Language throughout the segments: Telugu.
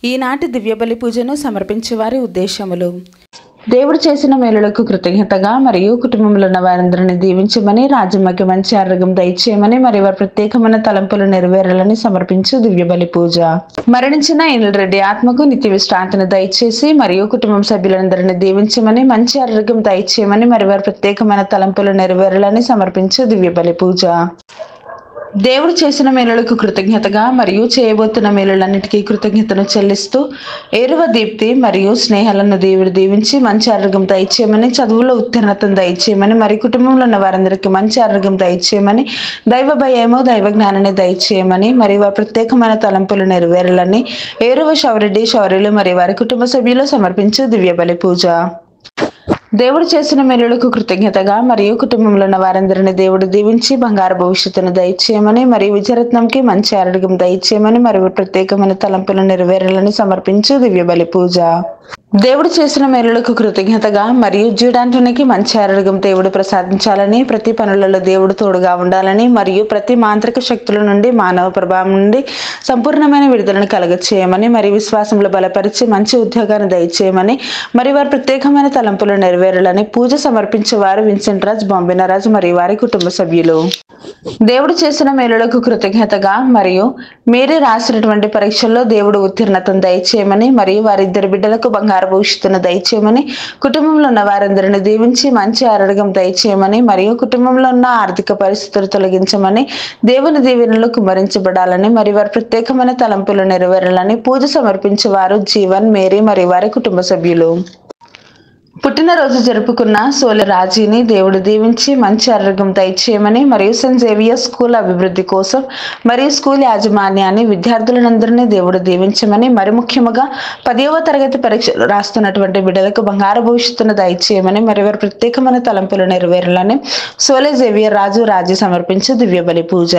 ఈనాటి దివ్యబలి పూజను సమర్పించే వారి ఉద్దేశములు: దేవుడు చేసిన మేలులకు కృతజ్ఞతగా మరియు కుటుంబంలో ఉన్న వారందరిని దీవించమని, రాజ్యమకి మంచి ఆరోగ్యం దయచేయమని, మరి వారి ప్రత్యేకమైన తలంపులు నెరవేరాలని సమర్పించు దివ్యబలి పూజ. మరణించిన ఇనుల్ రెడ్డి ఆత్మకు నిత్య విశ్రాంతిని దయచేసి మరియు కుటుంబం సభ్యులందరినీ దీవించమని, మంచి ఆరోగ్యం దయచేయమని, మరి వారి ప్రత్యేకమైన తలంపులు నెరవేరాలని సమర్పించు దివ్యబలి పూజ. దేవుడు చేసిన మేలులకు కృతజ్ఞతగా మరియు చేయబోతున్న మేలులన్నిటికీ కృతజ్ఞతను చెల్లిస్తూ ఏరువ దీప్తి మరియు స్నేహాలను దేవుడు దీవించి మంచి ఆరోగ్యం దయచేయమని, చదువులో ఉత్తీర్ణతను దయచేయమని, మరి కుటుంబంలో ఉన్న వారందరికీ మంచి ఆరోగ్యం దయచేయమని, దైవ భయము దైవ జ్ఞానాన్ని దయచేయమని, మరి వారి ప్రత్యేకమైన తలంపులు నెరవేరాలని ఏరువ శౌరెడ్డి శౌర్యులు మరియు వారి కుటుంబ సభ్యులు సమర్పించు దివ్యబలి పూజ. దేవుడు చేసిన మేలులకు కృతజ్ఞతగా మరియు కుటుంబంలో ఉన్న వారందరినీ దేవుడు దీవించి బంగారు భవిష్యత్తును దయచేయమని, మరియు విజయరత్నంకి మంచి ఆరోగ్యం దయచేయమని, మరియు ప్రత్యేకమైన తలంపులు నెరవేరాలని సమర్పించు దివ్యబలి పూజ. దేవుడు చేసిన మేలులకు కృతజ్ఞతగా మరియు జీడాంటోనికి మంచి ఆరోగ్యం దేవుడు ప్రసాదించాలని, ప్రతి పనులలో దేవుడు తోడుగా ఉండాలని, మరియు ప్రతి మాంత్రిక శక్తుల నుండి మానవ ప్రభావం నుండి సంపూర్ణమైన విడుదలను కలగచేయమని, మరియు విశ్వాసంలో బలపరిచి మంచి ఉద్యోగాన్ని దయచేయమని, మరి వారి ప్రత్యేకమైన తలంపులు నెరవేరాలని పూజ సమర్పించేవారు విన్సెంట్ రాజ్, బాంబినా రాజ్ మరియు వారి కుటుంబ సభ్యులు. దేవుడు చేసిన మేలులకు కృతజ్ఞతగా మరియు మేరీ రాసినటువంటి పరీక్షల్లో దేవుడు ఉత్తీర్ణతను దయచేయమని, మరియు వారిద్దరి బిడ్డలకు బంగారు భవిష్యత్తును దయచేయమని, కుటుంబంలో ఉన్న వారందరిని దీవించి మంచి ఆరోగ్యం దయచేయమని, మరియు కుటుంబంలో ఉన్న ఆర్థిక పరిస్థితులు తొలగించమని, దేవుని దీవెనలు కుమ్మరించబడాలని, మరి వారి ప్రత్యేకమైన తలంపులు నెరవేరాలని పూజ సమర్పించేవారు జీవన్, మేరీ మరియు వారి కుటుంబ సభ్యులు. పుట్టినరోజు జరుపుకున్న సోలె రాజీని దేవుడు దీవించి మంచి ఆరోగ్యం దయచేయమని, మరియు సెయింట్ జేవియర్ స్కూల్ అభివృద్ధి కోసం మరియు స్కూల్ యాజమాన్యాన్ని విద్యార్థులందరినీ దేవుడు దీవించమని, మరి ముఖ్యంగా 10వ తరగతి పరీక్షలు రాస్తున్నటువంటి బిడ్డలకు బంగారు భవిష్యత్తును దయచేయమని, మరి వారి ప్రత్యేకమైన తలంపులు నెరవేరాలని సోలె జేవియర్ రాజు రాజీ సమర్పించు దివ్యబలి పూజ.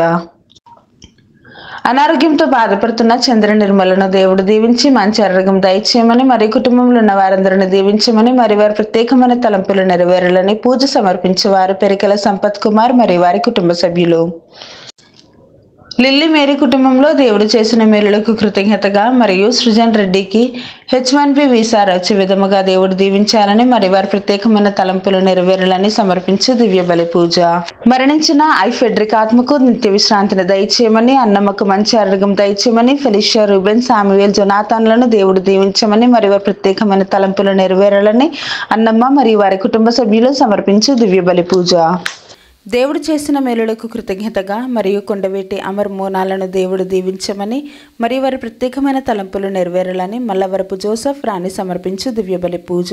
అనారోగ్యంతో బాధపడుతున్న చంద్ర నిర్మలను దేవుడు దీవించి మంచి ఆరోగ్యం దయచేయమని, మరి కుటుంబంలో ఉన్న వారందరిని దీవించమని, మరి వారి ప్రత్యేకమైన తలంపులు నెరవేరాలని పూజ సమర్పించేవారు పెరికల సంపత్ కుమార్ మరియు వారి కుటుంబ సభ్యులు. లిల్లీ మేరీ కుటుంబంలో దేవుడు చేసిన మేలులకు కృతజ్ఞతగా మరియు సృజన్ రెడ్డికి H1B వీసా వచ్చే విధముగా దేవుడు దీవించాలని, మరి వారి ప్రత్యేకమైన తలంపులు నెరవేరాలని సమర్పించు దివ్యబలి పూజ. మరణించిన ఫెడ్రిక్ ఆత్మకు నిత్య విశ్రాంతిని దయచేయమని, అన్నమ్మకు మంచి ఆరోగ్యం దయచేయమని, ఫెలిషియా, రూబెన్, సామువేల్, జొనాథన్లను దేవుడు దీవించమని, మరి వారి ప్రత్యేకమైన తలంపులు నెరవేరాలని అన్నమ్మ మరియు వారి కుటుంబ సభ్యులు సమర్పించు దివ్యబలి పూజ. దేవుడు చేసిన మేలులకు కృతజ్ఞతగా మరియు కొండవీటి అమర్ మోనాలను దేవుడు దీవించమని, మరి వారి ప్రత్యేకమైన తలంపులు నెరవేరాలని మల్లవరపు జోసెఫ్ రాణి సమర్పించు దివ్యబలి పూజ.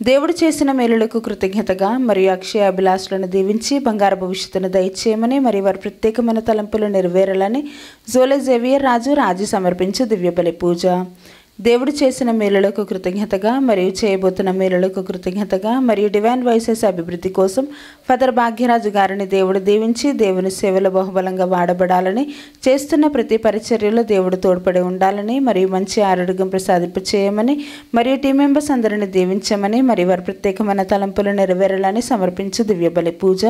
దేవుడు చేసిన మేలులకు కృతజ్ఞతగా మరియు అక్షయ అభిలాషులను దీవించి బంగారు భవిష్యత్తును దయచేయమని, మరి వారి ప్రత్యేకమైన తలంపులు నెరవేరాలని జోలె జేవియర్ రాజు రాజీ సమర్పించు దివ్యబలి పూజ. దేవుడు చేసిన మేలులకు కృతజ్ఞతగా మరియు చేయబోతున్న మేలులకు కృతజ్ఞతగా మరియు డివైన్ వాయిసెస్ అభివృద్ధి కోసం ఫాదర్ భాగ్యరాజు గారిని దేవుడు దీవించి దేవుని సేవలో బహుబలంగా వాడబడాలని, చేస్తున్న ప్రతి పరిచర్యలో దేవుడు తోడ్పడి ఉండాలని, మరియు మంచి ఆరోగ్యం ప్రసాదింపు చేయమని, మరియు టీం మెంబర్స్ అందరిని దీవించమని, మరియు వారి ప్రత్యేకమైన తలంపులు నెరవేరాలని సమర్పించు దివ్యబలి పూజ.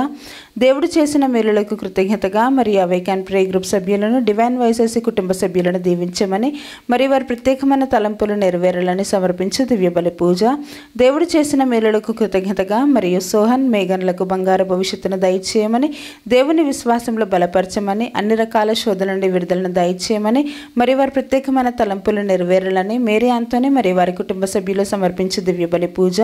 దేవుడు చేసిన మేలులకు కృతజ్ఞతగా మరియు అవేకాన్ ప్రే గ్రూప్ సభ్యులను డివైన్ వాయిసెస్ కుటుంబ సభ్యులను దీవించమని, మరియు వారి ప్రత్యేకమైన తలంపులు నెరవేరాలని సమర్పించు దివ్యబలి పూజ. దేవుడు చేసిన మేలులకు కృతజ్ఞతగా మరియు సోహన్, మేఘన్లకు బంగారు భవిష్యత్తును దయచేయమని, దేవుని విశ్వాసంలో బలపరచమని, అన్ని రకాల శోధన నుండి విడుదలను దయచేయమని, మరి వారి ప్రత్యేకమైన తలంపులు నెరవేరాలని మేరీ ఆంటోనీ మరియు వారి కుటుంబ సభ్యులు సమర్పించు దివ్యబలి పూజ.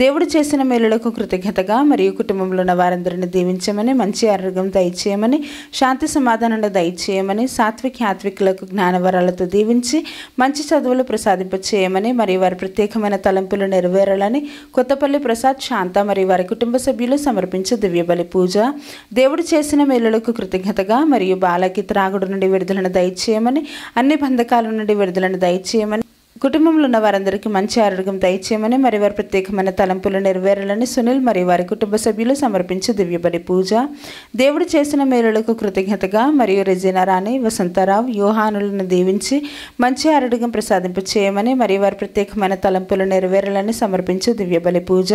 దేవుడు చేసిన మేలులకు కృతజ్ఞతగా మరియు కుటుంబంలో ఉన్న వారందరిని దీవించమని, మంచి ఆరోగ్యం దయచేయమని, శాంతి సమాధానాన్ని దయచేయమని, సాత్విక్ యాత్వికులకు జ్ఞానవరాలతో దీవించి మంచి చదువులు ప్రసాదింప చేయమని, మరియు వారి ప్రత్యేకమైన తలంపులు నెరవేరాలని కొత్తపల్లి ప్రసాద్, శాంత మరియు వారి కుటుంబ సభ్యులు సమర్పించు దివ్యబలి పూజ. దేవుడు చేసిన మేలులకు కృతజ్ఞతగా మరియు బాలకి త్రాగుడు నుండి విడుదలను దయచేయమని, అన్ని బంధకాల నుండి విడుదలను దయచేయమని, కుటుంబంలో ఉన్న వారందరికీ మంచి ఆరోగ్యం దయచేయమని, మరి వారి ప్రత్యేకమైన తలంపులు నెరవేరాలని సునీల్ మరియు వారి కుటుంబ సభ్యులు సమర్పించే దివ్యబలి పూజ. దేవుడు చేసిన మేలులకు కృతజ్ఞతగా మరియు రెజీనా రాణి, వసంతరావు, యోహానులను దీవించి మంచి ఆరోగ్యం ప్రసాదింపు చేయమని, మరియు వారి ప్రత్యేకమైన తలంపులు నెరవేరాలని సమర్పించే దివ్యబలి పూజ.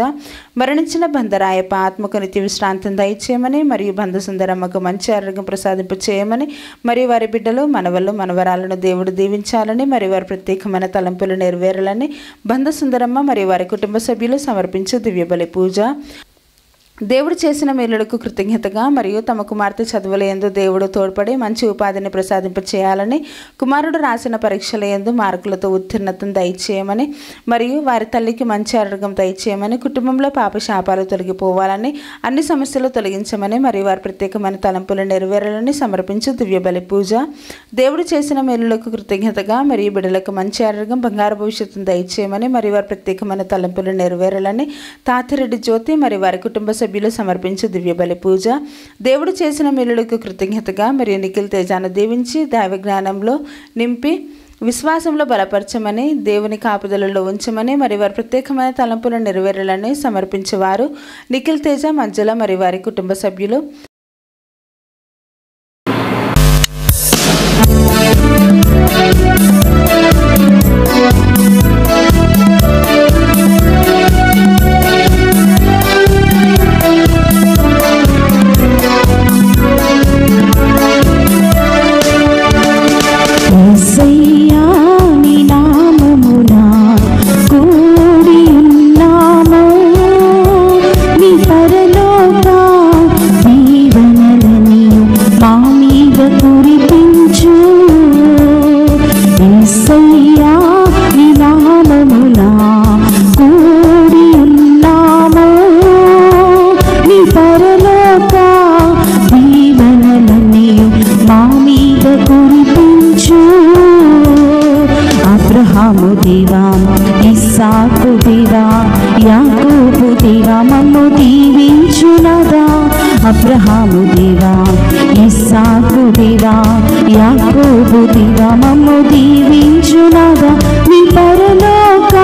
మరణించిన బంధరాయప్ప ఆత్మకు నిత్య విశ్రాంతిని దయచేయమని, మరియు బంధు సుందరమ్మకు మంచి ఆరోగ్యం ప్రసాదింపు చేయమని, మరియు వారి బిడ్డలు, మనవళ్ళు, మనవరాలను దేవుడు దీవించాలని, మరియు వారి ప్రత్యేకమైన తలంపులు నెరవేరాలని బంధు సుందరమ్మ మరియు వారి కుటుంబ సభ్యులు సమర్పించే దివ్యబలి పూజ. దేవుడు చేసిన మేలులకు కృతజ్ఞతగా మరియు తమ కుమార్తె చదువుల యందు దేవుడు తోడ్పడి మంచి ఉపాధిని ప్రసాదింప చేయాలని, కుమారుడు రాసిన పరీక్షల యందు మార్కులతో ఉత్తీర్ణతను దయచేయమని, మరియు వారి తల్లికి మంచి ఆరోగ్యం దయచేయమని, కుటుంబంలో పాప శాపాలు తొలగిపోవాలని, అన్ని సమస్యలు తొలగించమని, మరియు వారి ప్రత్యేకమైన తలంపులు నెరవేరాలని సమర్పించు దివ్యబలి పూజ. దేవుడు చేసిన మేలులకు కృతజ్ఞతగా మరియు బిడ్డలకు మంచి ఆరోగ్యం, బంగారు భవిష్యత్తును దయచేయమని, మరియు వారి ప్రత్యేకమైన తలంపులు నెరవేరాలని తాతిరెడ్డి జ్యోతి మరియు వారి కుటుంబ సభ్యులు సమర్పించే దివ్యబలి పూజ. దేవుడు చేసిన మేలులకు కృతజ్ఞతగా మరియు నిఖిల్ తేజాను దీవించి దైవ జ్ఞానంలో నింపి విశ్వాసంలో బలపరచమని, దేవుని కాపుదలలో ఉంచమని, మరి వారి ప్రత్యేకమైన తలంపులు నెరవేరాలని సమర్పించేవారు నిఖిల్ తేజ, మంజుల మరియు వారి కుటుంబ సభ్యులు. అబ్రహాము దేవా, ఇస్సాకు దేవా, యాకోబు దేవా, మమ్ము దీవించునదా. అబ్రహాము దేవా, ఇస్సాకు దేవా, యాకోబు దేవా, మమ్ము దీవించునదా. నీ పరలోక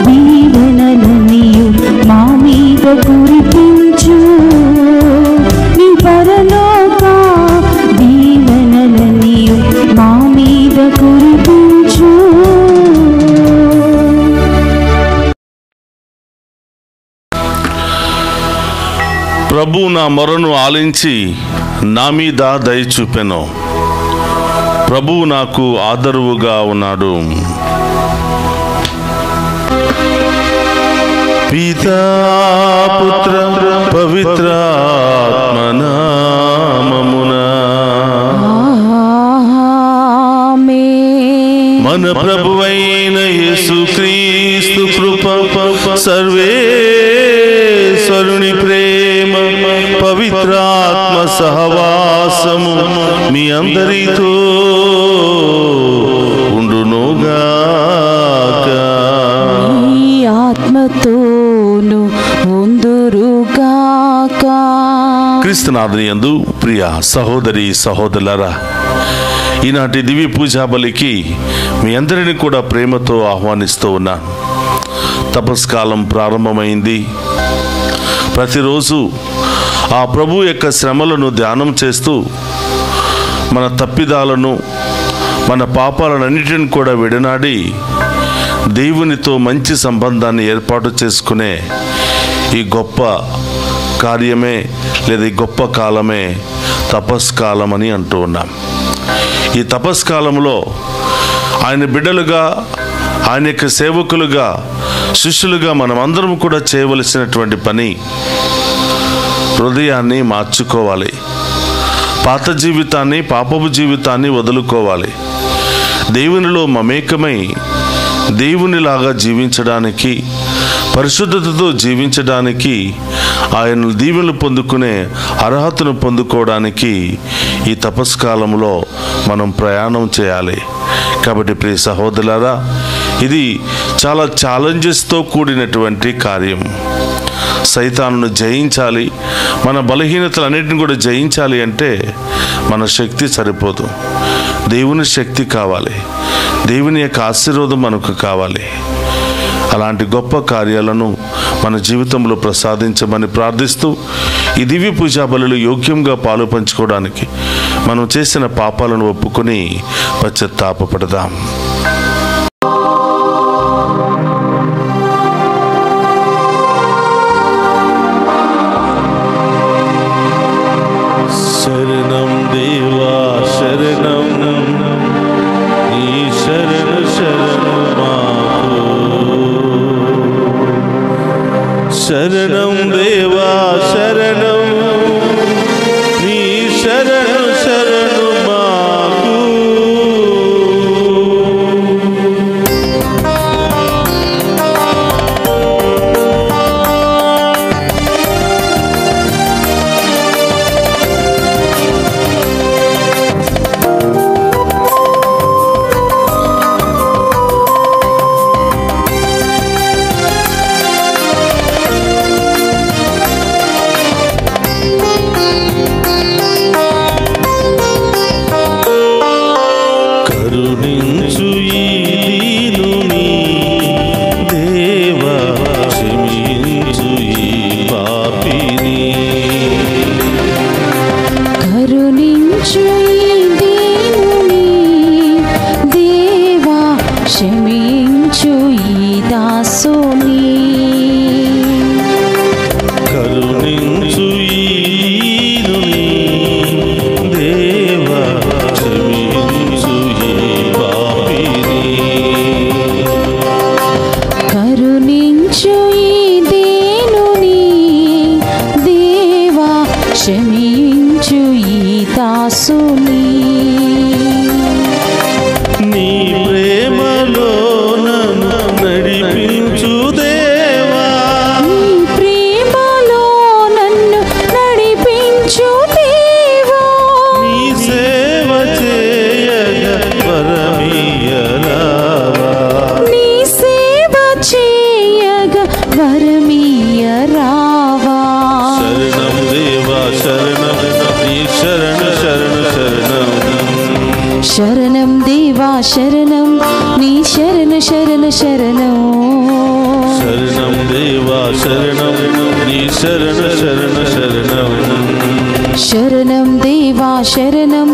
దీవెనలన్నీయు మా మీద కురిపించు. నీ పరలోక దీవెనలన్నీయు మా మీద కురిపించు. ప్రభు నా మొరను ఆలించి నా మీద దయ చూపెను. ప్రభువు నాకు ఆదరువుగా ఉన్నాడు. పితా పుత్ర పవిత్రాత్మ నామమున మన ప్రభువైన యేసుక్రీస్తు కృప, సర్వేశ్వరుని ప్రేమ, పవిత్రాత్మ సహవాసము మీ అందరితో ఉండునుగాక. ఈ ఆత్మతోను ఉందురుగాక. క్రీస్తునాథుని యందు ప్రియ సహోదరి సహోదరులారా, ఈనాటి దివ్య పూజా బలికి మీ అందరిని కూడా ప్రేమతో ఆహ్వానిస్తూ ఉన్నాను. తపస్కాలం ప్రారంభమైంది. ప్రతిరోజు ఆ ప్రభు యొక్క శ్రమలను ధ్యానం చేస్తూ మన తప్పిదాలను, మన పాపాలన్నిటిని కూడా విడనాడి దేవునితో మంచి సంబంధాన్ని ఏర్పాటు చేసుకునే ఈ గొప్ప కార్యమే లేదా ఈ గొప్ప కాలమే తపస్కాలం అని అంటూ ఉన్నాం. ఈ తపస్కాలంలో ఆయన బిడ్డలుగా, ఆయన యొక్క సేవకులుగా, శిష్యులుగా మనం అందరం కూడా చేయవలసినటువంటి పని హృదయాన్ని మార్చుకోవాలి. పాత జీవితాన్ని, పాపపు జీవితాన్ని వదులుకోవాలి. దేవునిలో మమేకమై దేవునిలాగా జీవించడానికి, పరిశుద్ధతతో జీవించడానికి, ఆయన దీవెనలు పొందుకునే అర్హతను పొందుకోవడానికి ఈ తపస్కాలంలో మనం ప్రయాణం చేయాలి. కాబట్టి ప్రియ సహోదరులారా, ఇది చాలా ఛాలెంజెస్తో కూడినటువంటి కార్యం. సైతానును జయించాలి, మన బలహీనతలన్నిటిని కూడా జయించాలి అంటే మన శక్తి సరిపోదు, దేవుని శక్తి కావాలి. దేవుని యొక్క ఆశీర్వాదం మనకు కావాలి. అలాంటి గొప్ప కార్యాలను మన జీవితంలో ప్రసాదించమని ప్రార్థిస్తూ ఈ దివ్య పూజా బలులు యోగ్యంగా పాలు పంచుకోవడానికి మనం చేసిన పాపాలను ఒప్పుకొని పశ్చాత్తాపపడదాం. శరణం దేవా శరణం, నీ శరణ శరణు మాకు. శరణం దేవా శరణం, నీ శరణ శరణు మాకు. కరుణించు ఈ దీనుని దేవా, క్షమించు ఈ పాపిని. కరుణించు ఈ దీనుని దేవా, క్షమించు ఈ దాసుని. కరుణించు ఈ దీనుని దేవా, క్షమించు ఈ పాపిని. కరుణించు ఈ దీనుని దేవా, క్షమించు ఈ దాసుని. నీ ప్రేమలో నన్ను నడిపించు దేవా, నీ ప్రేమలో నన్ను నడిపించు దేవా, నీ సేవ చేయగ వరమీయరావా. నీ సేవ చేయగా వరమీయ రావా. శరణం దేవా శరణం, నీ శరణ శరణ శరణం. శరణం దేవా శరణం, నీ శరణ శరణ శరణం. శరణం దేవా శరణం, నీ శరణ శరణ శరణం. శరణం దేవా శరణం,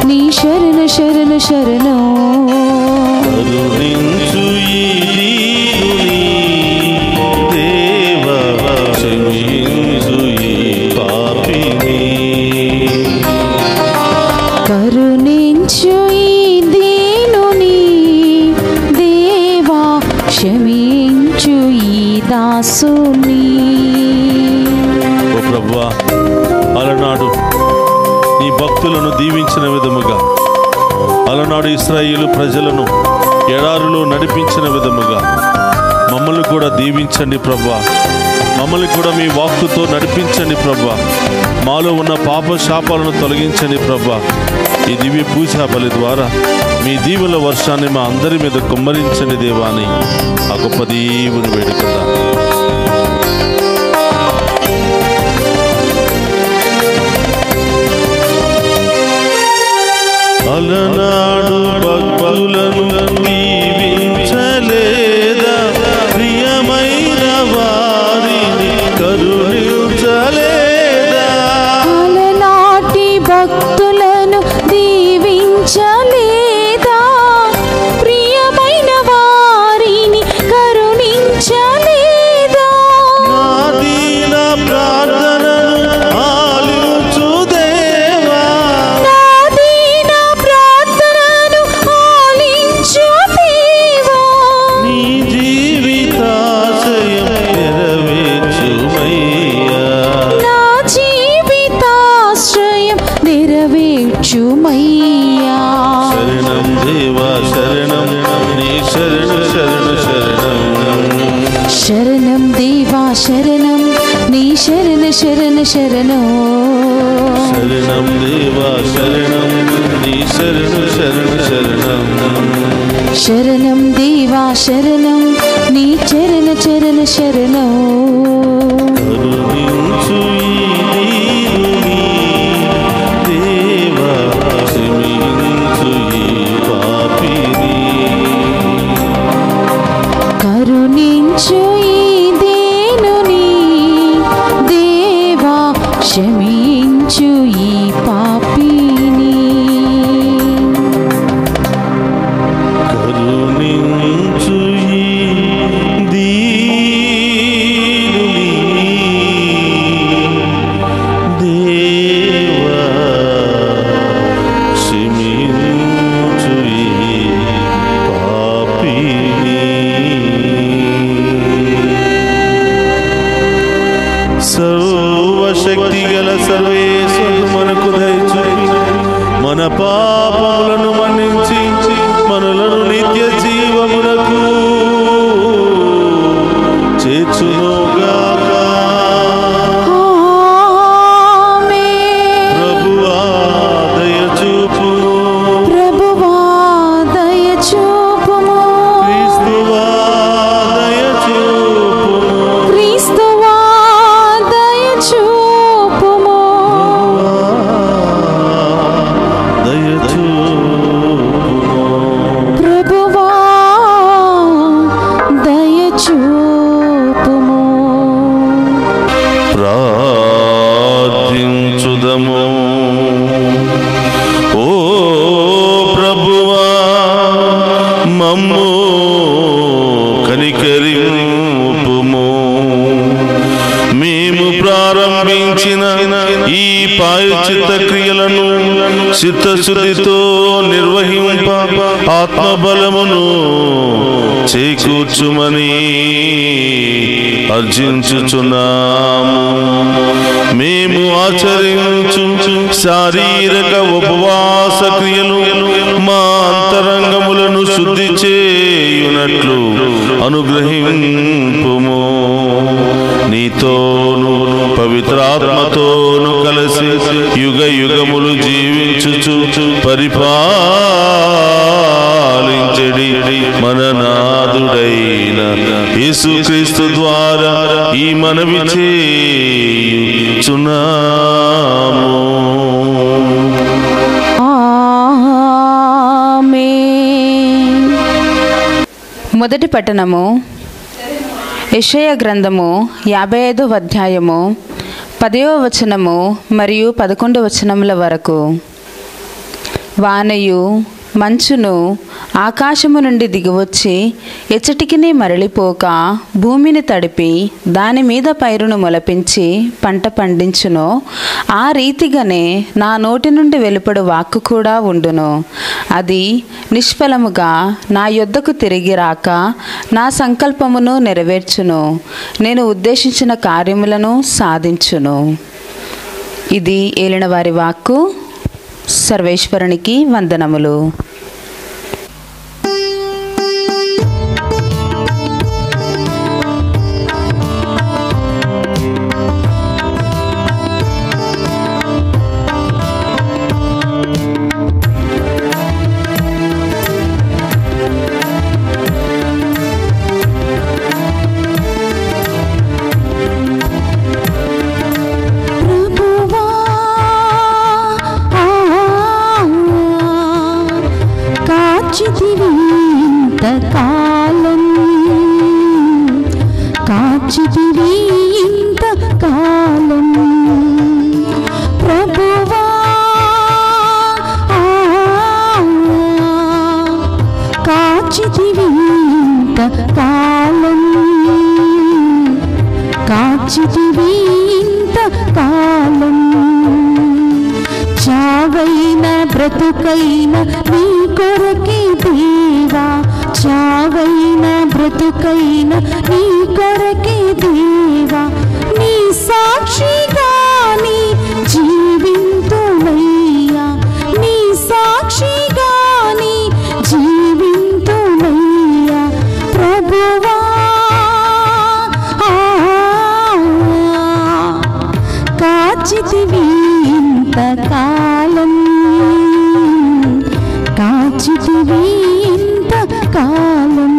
నీ శరణ శరణ శరణం. కరుణించు ఈ దీనుని దేవా, క్షమించు ఈ పాపిని. కరుణించు ఈ దీనుని దేవా, క్షమించు ఈ దాసుని. ఓ ప్రభువా, అలనాడు నీ భక్తులను దీవించిన విధముగా, అలనాడు ఇశ్రాయేలు ప్రజలను ఎడారులో నడిపించిన విధముగా మమ్మల్ని కూడా దీవించండి ప్రభువా. మమ్మల్ని కూడా మీ వాక్కుతో నడిపించండి ప్రభువా. మాలో ఉన్న పాప శాపాలను తొలగించండి ప్రభువా. ఈ దివ్య పూజా బలి ద్వారా మీ దీవుల వర్షాన్ని మా అందరి మీద కుమ్మరించండి దేవా అని ఆ గొప్ప దేవుని వేడుకుందాం. అలనాడు భక్తులను దీవించలేదా, ప్రియమైన వారిని కరుణించలేదా. అలనాటి భక్తులను దీవించలేదా, ప్రియమైన వారిని కరుణించలేదా. నా దీన ప్రార్థనను ఆలించు దేవా, నా దీన ప్రార్థనను ఆలించు దేవా, నీ జీవితాశయం నెరవేర్చుమయ్యా. నా జీవితాశ్రయం నెరవేర్చుమయ్యా. శరణం దేవా శరణం, నీ శరణ శరణ శరణం. శరణం దేవా శరణం, నీ శరణ శరణ శరణం. శరణం దేవా శరణం, నీ శరణ శరణ శరణం. శరణం దేవా శరణం, నీ చరణ చరణ శరణం. కరుణించు ఈ దీనుని దేవా, క్షమించు ఈ పాపిని. చిత్తశుద్ధితో నిర్వహింప ఆత్మబలమును చేకూర్చుమని అర్జించుచున్నాము. మేము ఆచరించు శారీరక ఉపవాస క్రియలు మా అంతరంగములను శుద్ధి చేయునట్లు అనుగ్రహింపుము. నీతోను పవిత్రాత్మతోను కలిసి యుగ యుగములు జీవించుచు పరిపాలించెడి మన నాథుడైన యేసుక్రీస్తు ద్వారా ఈ మనవి చేయుచున్నాము. ఆమేన్. మొదటి పట్టణము యెషయా గ్రంథము 55వ అధ్యాయము 10వ వచనము మరియు 11వ వచనముల వరకు. వానయు మంచును ఆకాశము నుండి దిగివచ్చి ఎచ్చటికిని మరలిపోక భూమిని తడిపి దాని మీద పైరును మొలపించి పంట పండించును. ఆ రీతిగానే నా నోటి నుండి వెలుపడు వాక్కు కూడా ఉండును. అది నిష్ఫలముగా నా యొద్దకు తిరిగి రాక నా సంకల్పమును నెరవేర్చును. నేను ఉద్దేశించిన కార్యములను సాధించును. ఇది ఏలినవారి వాక్కు. సర్వేశ్వరునికి వందనములు. కాచితివి ఇంతకాలం ప్రభువా, కాచితివి ఇంతకాలం, కాచితివి ఇంతకాలం. చావైన బ్రతుకైన నీ కొరకే దేవా, చావైన బ్రతుకైన నీ కొరకే దేవా, నీ సాక్షిగాని జీవింతునయ్యా, నీ సాక్షిగాని జీవింతునయ్యా ప్రభువా. కాచితివి ఇంతకాలం, కాచితివి ఇంతకాలం.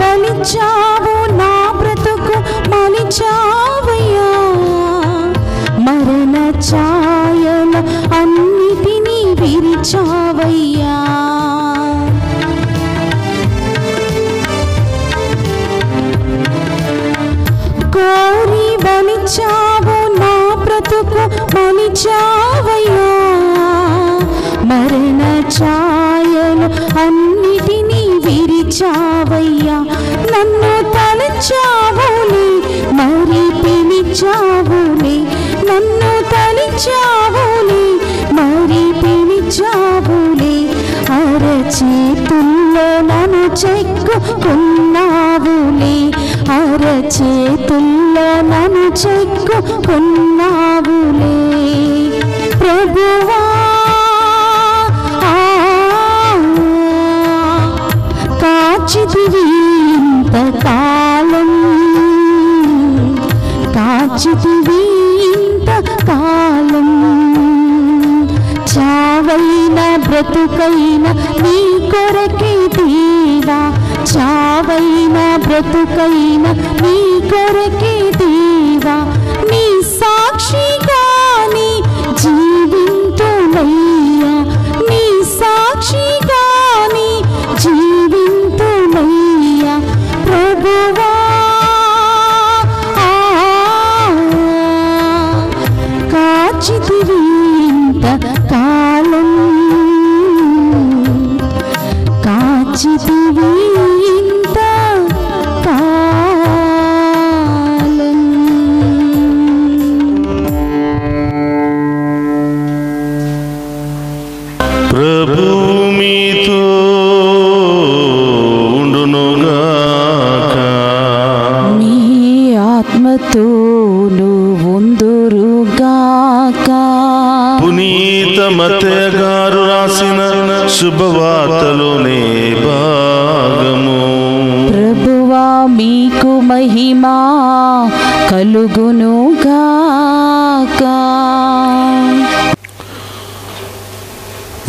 మలిచావు నా బ్రతుకు మలిచావయ్యా, మరణ ఛాయల అన్నిటినీ విరిచావయ్యా. కోరి బలిచావు నా బ్రతుకు మలిచావయ్యా, మరణ ఛాయలు అన్నిటినీ విరిచావయ్యా. నన్ను తలచావులే మరి పిలిచావులే, నన్ను తలచావులే మరి పిలిచావులే. అరచేతుల్లో నన్ను చెక్కుకున్నావులే, అరచేతుల్లో నన్ను చెక్కుకున్నావులే ప్రభువా. కాచితివి ఇంతకాలం, కాచితివి ఇంతకాలం. చావైన బ్రతుకైన నీ కొరకే దేవా, చావైన బ్రతుకైన నీ కొరకే దేవా, నీ సాక్షిగాని జీవింతునయ్యా, నీ సాక్షిగాని శుభవార్తలోనే భాగము. ప్రభువా మీకు మహిమా కలుగునుగాక.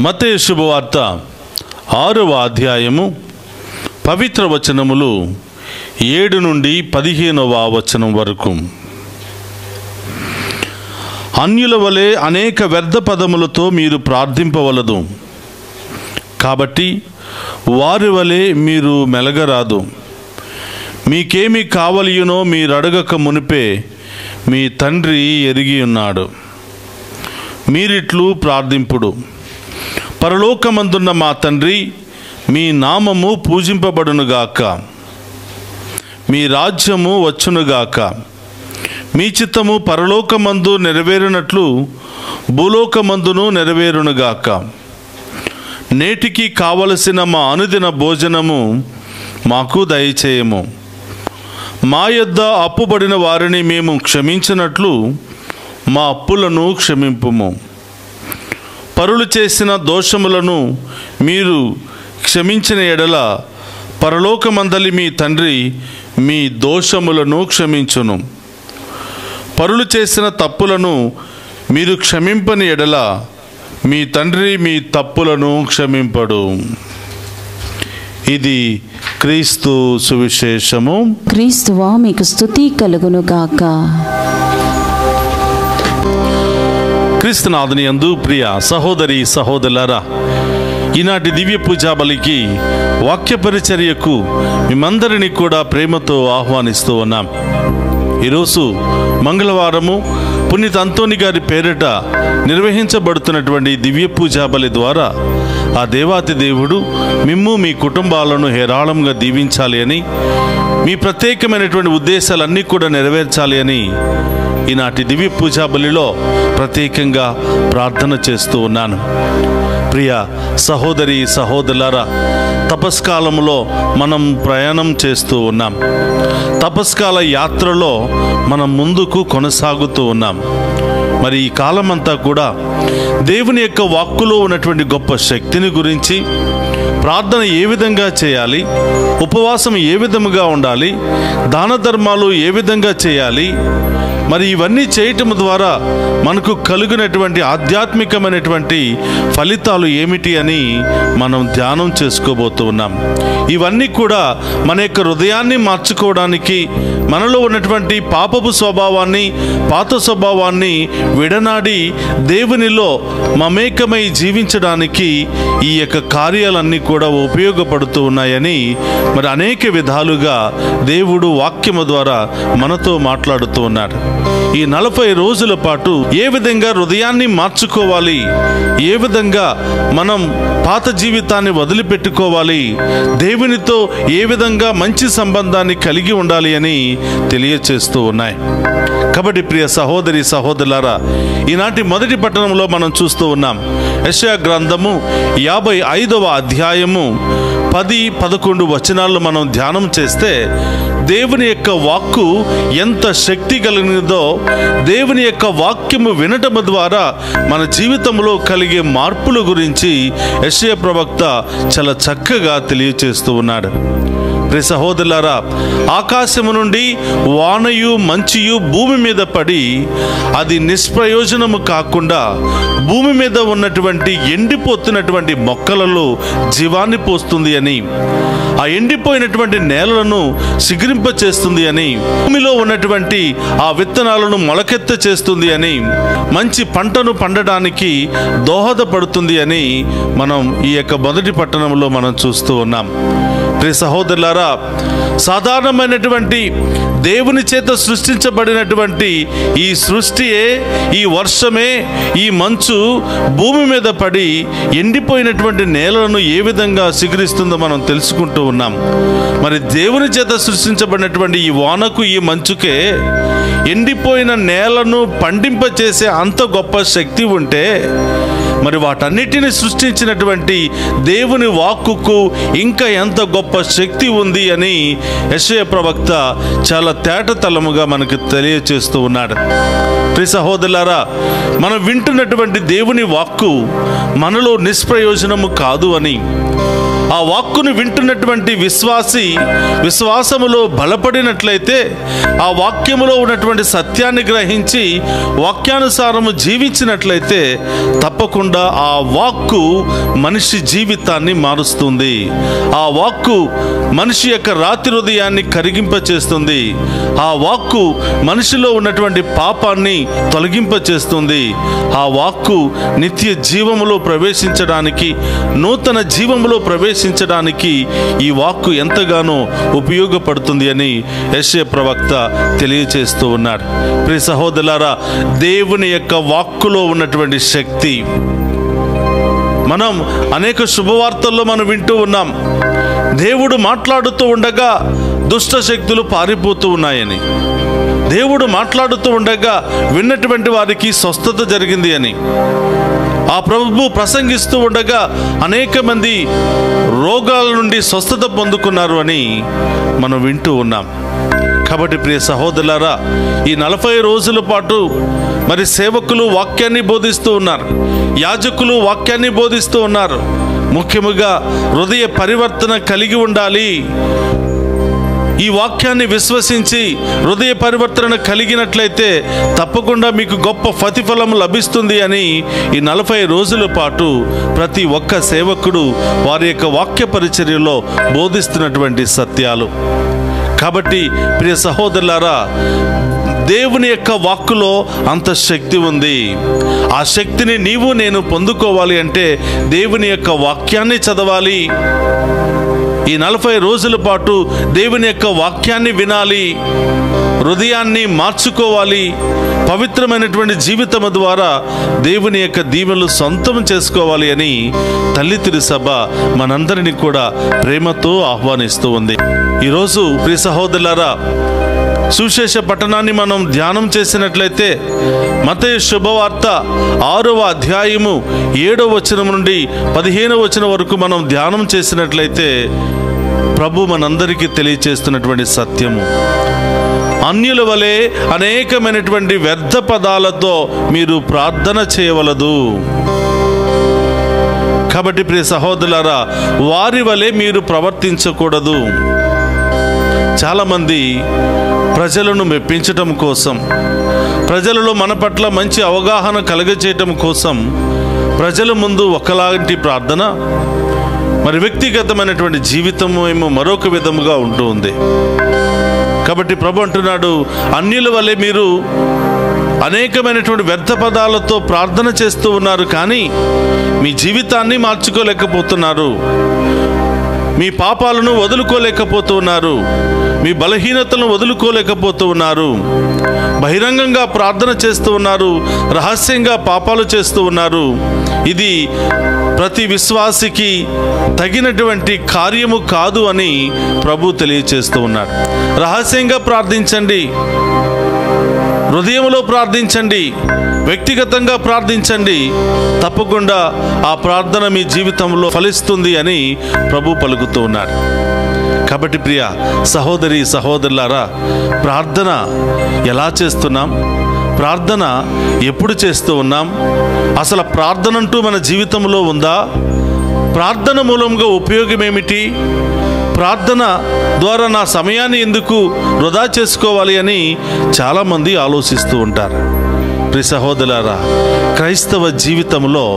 మత్తయి శుభవార్త 6వ అధ్యాయము పవిత్ర వచనములు 7 నుండి 15వ వచనం వరకు. అన్యుల వలె అనేక వ్యర్థ పదములతో మీరు ప్రార్థింపవలదు. కాబట్టి వారి వలె మీరు మెలగరాదు. మీకేమి కావలియునో మీరు అడగక మునిపే మీ తండ్రి ఎరిగి ఉన్నాడు. మీరిట్లు ప్రార్థింపుడు: పరలోకమందున్న మా తండ్రి, మీ నామము పూజింపబడునుగాక. మీ రాజ్యము వచ్చునుగాక. మీ చిత్తము పరలోకమందు నెరవేరునట్లు భూలోకమందును నెరవేరునుగాక. నేటికి కావలసిన మా అనుదిన భోజనము మాకు దయచేయము. మా యొద్ద అప్పుబడిన వారిని మేము క్షమించినట్లు మా అప్పులను క్షమింపుము. పరులు చేసిన దోషములను మీరు క్షమించిన ఎడల పరలోకమందలి మీ తండ్రి మీ దోషములను క్షమించును. పరులు చేసిన తప్పులను మీరు క్షమింపని ఎడల మీ తండ్రి మీ తప్పులను క్షమింపడు. ఇది క్రీస్తు సువిశేషము. క్రీస్తువా మీకు స్తుతి కలుగునుగాక. క్రీస్తునాథుని యందు ప్రియ సహోదరి సహోదరులారా, ఈనాటి దివ్య పూజా బలికి వాక్య పరిచర్యకు మిమ్మందరినీ కూడా ప్రేమతో ఆహ్వానిస్తూ ఉన్నాం. ఈరోజు మంగళవారము పునీత అంతోని గారి పేరిట నిర్వహించబడుతున్నటువంటి దివ్య పూజా బలి ద్వారా ఆ దేవాతి దేవుడు మిమ్ము మీ కుటుంబాలను హేరాళంగా దీవించాలి అని, మీ ప్రత్యేకమైనటువంటి ఉద్దేశాలన్నీ కూడా నెరవేర్చాలి అని ఈనాటి దివ్య పూజా బలిలో ప్రత్యేకంగా ప్రార్థన చేస్తూ ఉన్నాను. ప్రియ సహోదరి సహోదరులారా, తపస్కాలంలో మనం ప్రయాణం చేస్తూ ఉన్నాం. తపస్కాల యాత్రలో మనం ముందుకు కొనసాగుతూ ఉన్నాం. మరి ఈ కాలమంతా కూడా దేవుని యొక్క వాక్కులో ఉన్నటువంటి గొప్ప శక్తిని గురించి, ప్రార్థన ఏ విధంగా చేయాలి, ఉపవాసం ఏ విధముగా ఉండాలి, దాన ధర్మాలు ఏ విధంగా చేయాలి, మరి ఇవన్నీ చేయటం ద్వారా మనకు కలిగినటువంటి ఆధ్యాత్మికమైనటువంటి ఫలితాలు ఏమిటి అని మనం ధ్యానం చేసుకోబోతూ ఉన్నాం. ఇవన్నీ కూడా మన యొక్క హృదయాన్ని మార్చుకోవడానికి, మనలో ఉన్నటువంటి పాపపు స్వభావాన్ని, పాత స్వభావాన్ని విడనాడి దేవునిలో మమేకమై జీవించడానికి ఈ యొక్క కార్యాలన్నీ కూడా ఉపయోగపడుతూ ఉన్నాయని మరి అనేక విధాలుగా దేవుడు వాక్యము ద్వారా మనతో మాట్లాడుతూ ఉన్నాడు. ఈ 40 రోజుల పాటు ఏ విధంగా హృదయాన్ని మార్చుకోవాలి, ఏ విధంగా మనం పాత జీవితాన్ని వదిలిపెట్టుకోవాలి, దేవునితో ఏ విధంగా మంచి సంబంధాన్ని కలిగి ఉండాలి అని తెలియచేస్తూ ఉన్నాయి. కాబట్టి ప్రియ సహోదరి సహోదరులారా, ఈనాటి మొదటి పట్టణంలో మనం చూస్తూ ఉన్నాం. యెషయా గ్రంథము 55వ అధ్యాయము 10-11 వచనాలను మనం ధ్యానం చేస్తే దేవుని యొక్క వాక్కు ఎంత శక్తి కలిగినదో, దేవుని యొక్క వాక్యము వినటము ద్వారా మన జీవితంలో కలిగే మార్పుల గురించి యెషయా ప్రవక్త చాలా చక్కగా తెలియచేస్తూ ఉన్నాడు. ప్రియ సహోదరులారా, ఆకాశము నుండి వానయు మంచియు భూమి మీద పడి అది నిష్ప్రయోజనము కాకుండా భూమి మీద ఉన్నటువంటి ఎండిపోతున్నటువంటి మొక్కలలో జీవాన్ని పోస్తుంది అని, ఆ ఎండిపోయినటువంటి నేలలను సిగురింప చేస్తుంది అని, భూమిలో ఉన్నటువంటి ఆ విత్తనాలను మొలకెత్త చేస్తుంది అని, మంచి పంటను పండడానికి దోహదపడుతుంది అని మనం ఈ యొక్క మొదటి పట్టణంలో మనం చూస్తూ ఉన్నాం. ప్రియ సహోదరులారా, సాధారణమైనటువంటి దేవుని చేత సృష్టించబడినటువంటి ఈ సృష్టియే, ఈ వర్షమే, ఈ మంచు భూమి మీద పడి ఎండిపోయినటువంటి నేలను ఏ విధంగా సిగురిస్తుందో మనం తెలుసుకుంటూ ఉన్నాం. మరి దేవుని చేత సృష్టించబడినటువంటి ఈ వానకు, ఈ మంచుకే ఎండిపోయిన నేలను పండింపచేసే అంత గొప్ప శక్తి ఉంటే మరి వాటన్నిటిని సృష్టించినటువంటి దేవుని వాక్కుకు ఇంకా ఎంత గొప్ప శక్తి ఉంది అని యెషయా ప్రవక్త చాలా తేటతలముగా మనకు తెలియచేస్తూ ఉన్నాడు. ప్రియ సహోదరులారా, మనం వింటున్నటువంటి దేవుని వాక్కు మనలో నిష్ప్రయోజనము కాదు అని, ఆ వాక్కును వింటున్నటువంటి విశ్వాసములో బలపడినట్లయితే, ఆ వాక్యములో ఉన్నటువంటి సత్యాన్ని గ్రహించి వాక్యానుసారము జీవించినట్లయితే తప్పకుండా ఆ వాక్కు మనిషి జీవితాన్ని మారుస్తుంది. ఆ వాక్కు మనిషి యొక్క రాతి హృదయాన్ని కరిగింపచేస్తుంది. ఆ వాక్కు మనిషిలో ఉన్నటువంటి పాపాన్ని తొలగింపచేస్తుంది. ఆ వాక్కు నిత్య జీవములో ప్రవేశించడానికి, నూతన జీవములో ప్రవేశించడానికి ఈ వాక్కు ఎంతగానో ఉపయోగపడుతుంది అని యెషయా ప్రవక్త తెలియచేస్తూ ఉన్నాడు. ప్రియ సహోదరులారా, దేవుని యొక్క వాక్కులో ఉన్నటువంటి శక్తి, మనం అనేక శుభవార్తల్లో మనం వింటూ ఉన్నాం. దేవుడు మాట్లాడుతూ ఉండగా దుష్ట శక్తులు పారిపోతూ ఉన్నాయని, దేవుడు మాట్లాడుతూ ఉండగా విన్నటువంటి వారికి స్వస్థత జరిగింది అని, ఆ ప్రభు ప్రసంగిస్తూ ఉండగా అనేక మంది రోగాల నుండి స్వస్థత పొందుకున్నారు అని మనం వింటూ ఉన్నాం. కాబట్టి ప్రియ సహోదరులారా, ఈ 40 రోజుల పాటు మరి సేవకులు వాక్యాన్ని బోధిస్తూ ఉన్నారు, యాజకులు వాక్యాన్ని బోధిస్తూ ఉన్నారు. ముఖ్యముగా హృదయ పరివర్తన కలిగి ఉండాలి. ఈ వాక్యాన్ని విశ్వసించి హృదయ పరివర్తన కలిగినట్లయితే తప్పకుండా మీకు గొప్ప ప్రతిఫలం లభిస్తుంది అని ఈ 40 రోజుల పాటు ప్రతి ఒక్క సేవకుడు వారి యొక్క వాక్య పరిచర్యలో బోధిస్తున్నటువంటి సత్యాలు. కాబట్టి ప్రియ సహోదరులారా, దేవుని యొక్క వాక్కులో అంత శక్తి ఉంది. ఆ శక్తిని నీవు నేను పొందుకోవాలి అంటే దేవుని యొక్క వాక్యాన్ని చదవాలి. ఈ 40 రోజుల పాటు దేవుని యొక్క వాక్యాన్ని వినాలి, హృదయాన్ని మార్చుకోవాలి. పవిత్రమైనటువంటి జీవితం ద్వారా దేవుని యొక్క దీవెనలు సొంతం చేసుకోవాలి అని తల్లి తిరుసభ మనందరినీ కూడా ప్రేమతో ఆహ్వానిస్తూ ఉంది. ఈరోజు ప్రియ సహోదరులారా, సువిశేష పట్టణాన్ని మనం ధ్యానం చేసినట్లయితే మత్తయి శుభవార్త 6వ అధ్యాయము 7వ వచనం నుండి 15వ వచనం వరకు మనం ధ్యానం చేసినట్లయితే ప్రభు మనందరికీ తెలియచేస్తున్నటువంటి సత్యము, అన్యుల వలె అనేకమైనటువంటి వ్యర్థ పదాలతో మీరు ప్రార్థన చేయవలదు. కాబట్టి ప్రియ సహోదరులారా, వారి వలె మీరు ప్రవర్తించకూడదు. చాలామంది ప్రజలను మెప్పించటం కోసం, ప్రజలలో మన పట్ల మంచి అవగాహన కలగజేయటం కోసం ప్రజల ముందు ఒకలాంటి ప్రార్థన, మరి వ్యక్తిగతమైనటువంటి జీవితం ఏమో మరొక విధముగా ఉంటూ ఉంది. కాబట్టి ప్రభు అంటున్నాడు, అన్యుల వలె మీరు అనేకమైనటువంటి వ్యర్థ పదాలతో ప్రార్థన చేస్తూ ఉన్నారు, కానీ మీ జీవితాన్ని మార్చుకోలేకపోతున్నారు, మీ పాపాలను వదులుకోలేకపోతూ ఉన్నారు, మీ బలహీనతలను వదులుకోలేకపోతూ ఉన్నారు. బహిరంగంగా ప్రార్థన చేస్తూ ఉన్నారు, రహస్యంగా పాపాలు చేస్తూ ఉన్నారు. ఇది ప్రతి విశ్వాసికి తగినటువంటి కార్యము కాదు అని ప్రభు తెలియచేస్తూ ఉన్నాడు. రహస్యంగా ప్రార్థించండి, హృదయంలో ప్రార్థించండి, వ్యక్తిగతంగా ప్రార్థించండి. తప్పకుండా ఆ ప్రార్థన మీ జీవితంలో ఫలిస్తుంది అని ప్రభు పలుకుతూ ఉన్నాడు. కాబట్టి ప్రియ సహోదరి సహోదరులారా, ప్రార్థన ఎలా చేస్తున్నాం? ప్రార్థన ఎప్పుడు చేస్తూ ఉన్నాం? అసలు ప్రార్థన అంటూ మన జీవితంలో ఉందా? ప్రార్థన మూలంగా ఉపయోగం ఏమిటి? ప్రార్థన ద్వారా నా సమయాన్ని ఎందుకు వృధా చేసుకోవాలి అని చాలామంది ఆలోచిస్తూ ఉంటారు. ప్రియ సహోదరులారా, క్రైస్తవ జీవితంలో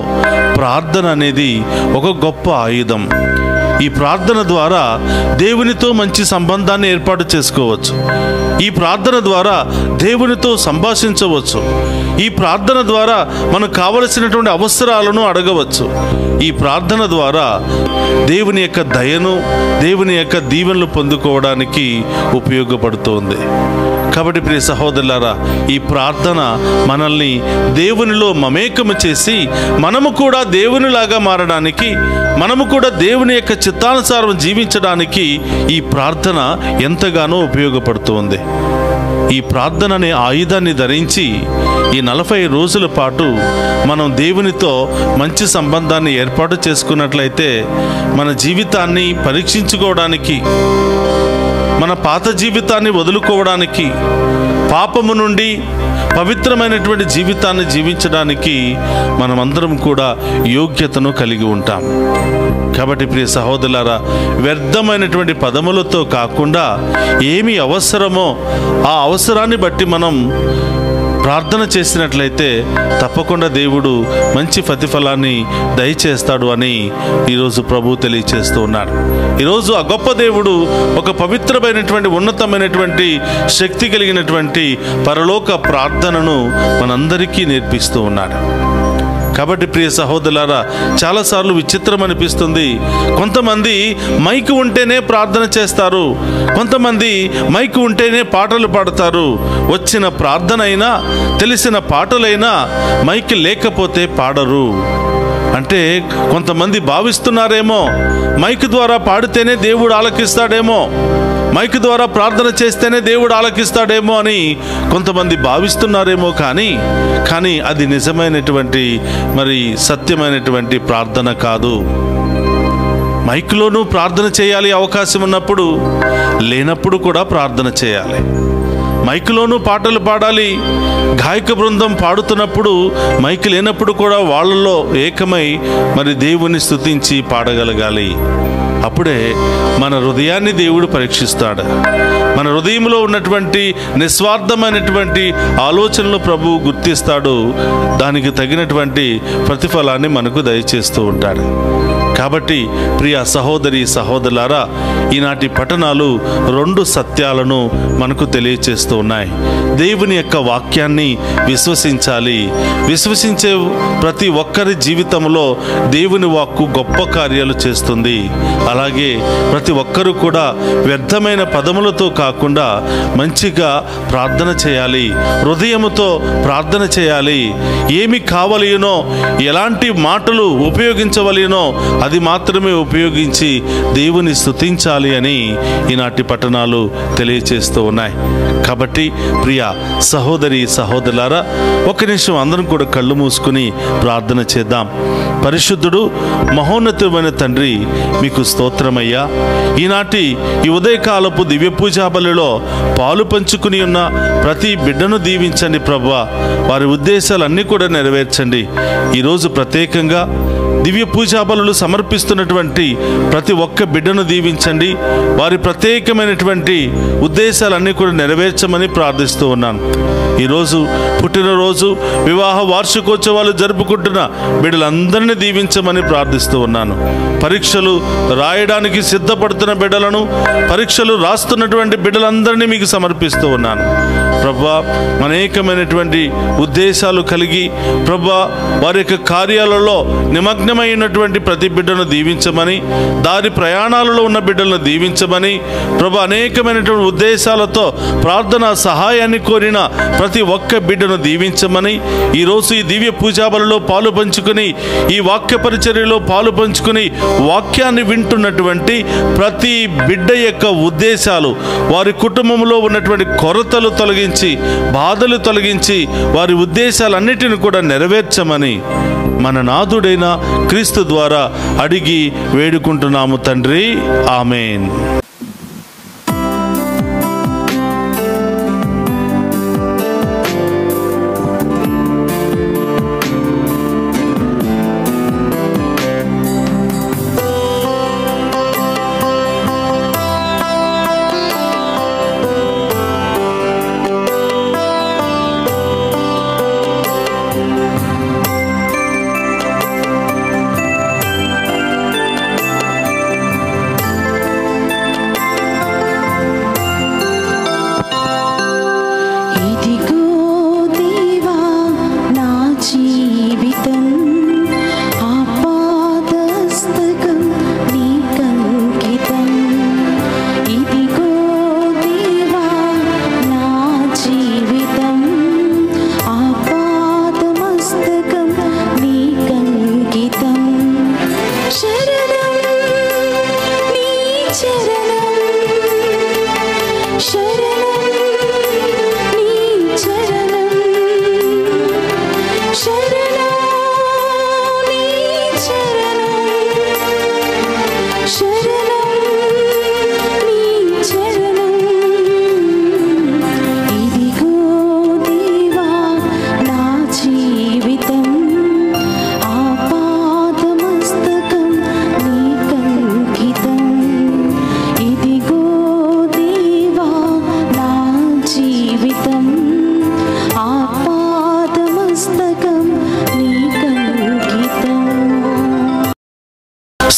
ప్రార్థన అనేది ఒక గొప్ప ఆయుధం. ఈ ప్రార్థన ద్వారా దేవునితో మంచి సంబంధాన్ని ఏర్పాటు చేసుకోవచ్చు. ఈ ప్రార్థన ద్వారా దేవునితో సంభాషించవచ్చు. ఈ ప్రార్థన ద్వారా మనకు కావలసినటువంటి అవసరాలను అడగవచ్చు. ఈ ప్రార్థన ద్వారా దేవుని యొక్క దయను, దేవుని యొక్క దీవెనలు పొందుకోవడానికి ఉపయోగపడుతుంది. కాబట్టి ప్రియ సహోదరులారా, ఈ ప్రార్థన మనల్ని దేవునిలో మమేకము చేసి మనము కూడా దేవునిలాగా మారడానికి, మనము కూడా దేవుని యొక్క చిత్తానుసారం జీవించడానికి ఈ ప్రార్థన ఎంతగానో ఉపయోగపడుతుంది. ఈ ప్రార్థన అనే ఆయుధాన్ని ధరించి ఈ 40 రోజుల పాటు మనం దేవునితో మంచి సంబంధాన్ని ఏర్పాటు చేసుకున్నట్లయితే మన జీవితాన్ని పరీక్షించుకోవడానికి, మన పాత జీవితాన్ని వదులుకోవడానికి, పాపము నుండి పవిత్రమైనటువంటి జీవితాన్ని జీవించడానికి మనమందరం కూడా యోగ్యతను కలిగి ఉంటాం. కాబట్టి ప్రియ సహోదరులారా, వ్యర్థమైనటువంటి పదములతో కాకుండా ఏమి అవసరమో ఆ అవసరాన్ని బట్టి మనం ప్రార్థన చేసినట్లయితే తప్పకుండా దేవుడు మంచి ప్రతిఫలాన్ని దయచేస్తాడు అని ఈరోజు ప్రభు తెలియచేస్తూ ఉన్నాడు. ఈరోజు ఆ గొప్ప దేవుడు ఒక పవిత్రమైనటువంటి ఉన్నతమైనటువంటి శక్తి కలిగినటువంటి పరలోక ప్రార్థనను మనందరికీ నేర్పిస్తూ ఉన్నాడు. కాబట్టి ప్రియ సహోదరులారా, చాలాసార్లు విచిత్రం అనిపిస్తుంది. కొంతమంది మైకు ఉంటేనే ప్రార్థన చేస్తారు, కొంతమంది మైకు ఉంటేనే పాటలు పాడతారు. వచ్చిన ప్రార్థన అయినా తెలిసిన పాటలైనా మైక్ లేకపోతే పాడరు. అంటే కొంతమంది భావిస్తున్నారేమో మైక్ ద్వారా పాడితేనే దేవుడు ఆలకిస్తాడేమో, మైక్ ద్వారా ప్రార్థన చేస్తేనే దేవుడు ఆలకిస్తాడేమో అని కొంతమంది భావిస్తున్నారేమో. కానీ అది నిజమైనటువంటి సత్యమైనటువంటి ప్రార్థన కాదు. మైక్లోనూ ప్రార్థన చేయాలి అవకాశం ఉన్నప్పుడు, లేనప్పుడు కూడా ప్రార్థన చేయాలి. మైక్లోనూ పాటలు పాడాలి. గాయక బృందం పాడుతున్నప్పుడు మైక్ లేనప్పుడు కూడా వాళ్ళలో ఏకమై దేవుని స్తుతించి పాడగలగాలి. అప్పుడే మన హృదయాన్ని దేవుడు పరీక్షిస్తాడు. మన హృదయంలో ఉన్నటువంటి నిస్వార్థమైనటువంటి ఆలోచనలు ప్రభువు గుర్తిస్తాడు. దానికి తగినటువంటి ప్రతిఫలాన్ని మనకు దయచేస్తూ ఉంటాడు. కాబట్టి ప్రియ సహోదరి సహోదరులారా, ఈనాటి పఠనాలు 2 సత్యాలను మనకు తెలియచేస్తూ ఉన్నాయి. దేవుని యొక్క వాక్యాన్ని విశ్వసించాలి. విశ్వసించే ప్రతి ఒక్కరి జీవితంలో దేవుని వాక్కు గొప్ప కార్యాలు చేస్తుంది. అలాగే ప్రతి ఒక్కరూ కూడా వ్యర్థమైన పదములతో కాకుండా మంచిగా ప్రార్థన చేయాలి, హృదయముతో ప్రార్థన చేయాలి. ఏమి కావలినో, ఎలాంటి మాటలు ఉపయోగించవలనో అది మాత్రమే ఉపయోగించి దేవుని స్తుతించాలి అని ఈనాటి పఠనాలు తెలియచేస్తూ ఉన్నాయి. కాబట్టి ప్రియ సహోదరి సహోదరులారా, ఒక నిమిషం అందరం కూడా కళ్ళు మూసుకుని ప్రార్థన చేద్దాం. పరిశుద్ధుడు మహోన్నతమైన తండ్రి, మీకు స్తోత్రమయ్యా. ఈనాటి ఈ ఉదయకాలపు దివ్య పూజా బలిలో పాలు పంచుకుని ఉన్న ప్రతి బిడ్డను దీవించండి ప్రభువా. వారి ఉద్దేశాలన్నీ కూడా నెరవేర్చండి. ఈరోజు ప్రత్యేకంగా దివ్య పూజా బలులు సమర్పిస్తున్నటువంటి ప్రతి ఒక్క బిడ్డను దీవించండి. వారి ప్రత్యేకమైనటువంటి ఉద్దేశాలన్నీ కూడా నెరవేర్చమని ప్రార్థిస్తూ ఉన్నాను. ఈరోజు పుట్టినరోజు, వివాహ వార్షికోత్సవాలు జరుపుకుంటున్న బిడ్డలందరినీ దీవించమని ప్రార్థిస్తూ ఉన్నాను. పరీక్షలు రాయడానికి సిద్ధపడుతున్న బిడ్డలను, పరీక్షలు రాస్తున్నటువంటి బిడ్డలందరినీ మీకు సమర్పిస్తూ ఉన్నాను. ప్రభువా, అనేకమైనటువంటి ఉద్దేశాలు కలిగి ప్రభువా వారి యొక్క కార్యాలలో నిమగ్నమైనటువంటి ప్రతి బిడ్డను దీవించమని, దారి ప్రయాణాలలో ఉన్న బిడ్డలను దీవించమని ప్రభు, అనేకమైనటువంటి ఉద్దేశాలతో ప్రార్థన సహాయాన్ని కోరిన ప్రతి ఒక్క బిడ్డను దీవించమని, ఈరోజు ఈ దివ్య పూజాబలిలో పాలు పంచుకుని, ఈ వాక్య పరిచర్యలో పాలు పంచుకుని వాక్యాన్ని వింటున్నటువంటి ప్రతి బిడ్డ యొక్క ఉద్దేశాలు, వారి కుటుంబంలో ఉన్నటువంటి కొరతలు తొలగించి, బాధలు తొలగించి, వారి ఉద్దేశాలన్నిటిని కూడా నెరవేర్చమని మన నాథుడైన క్రీస్తు ద్వారా అడిగి వేడుకుంటున్నాము తండ్రి. ఆమేన్.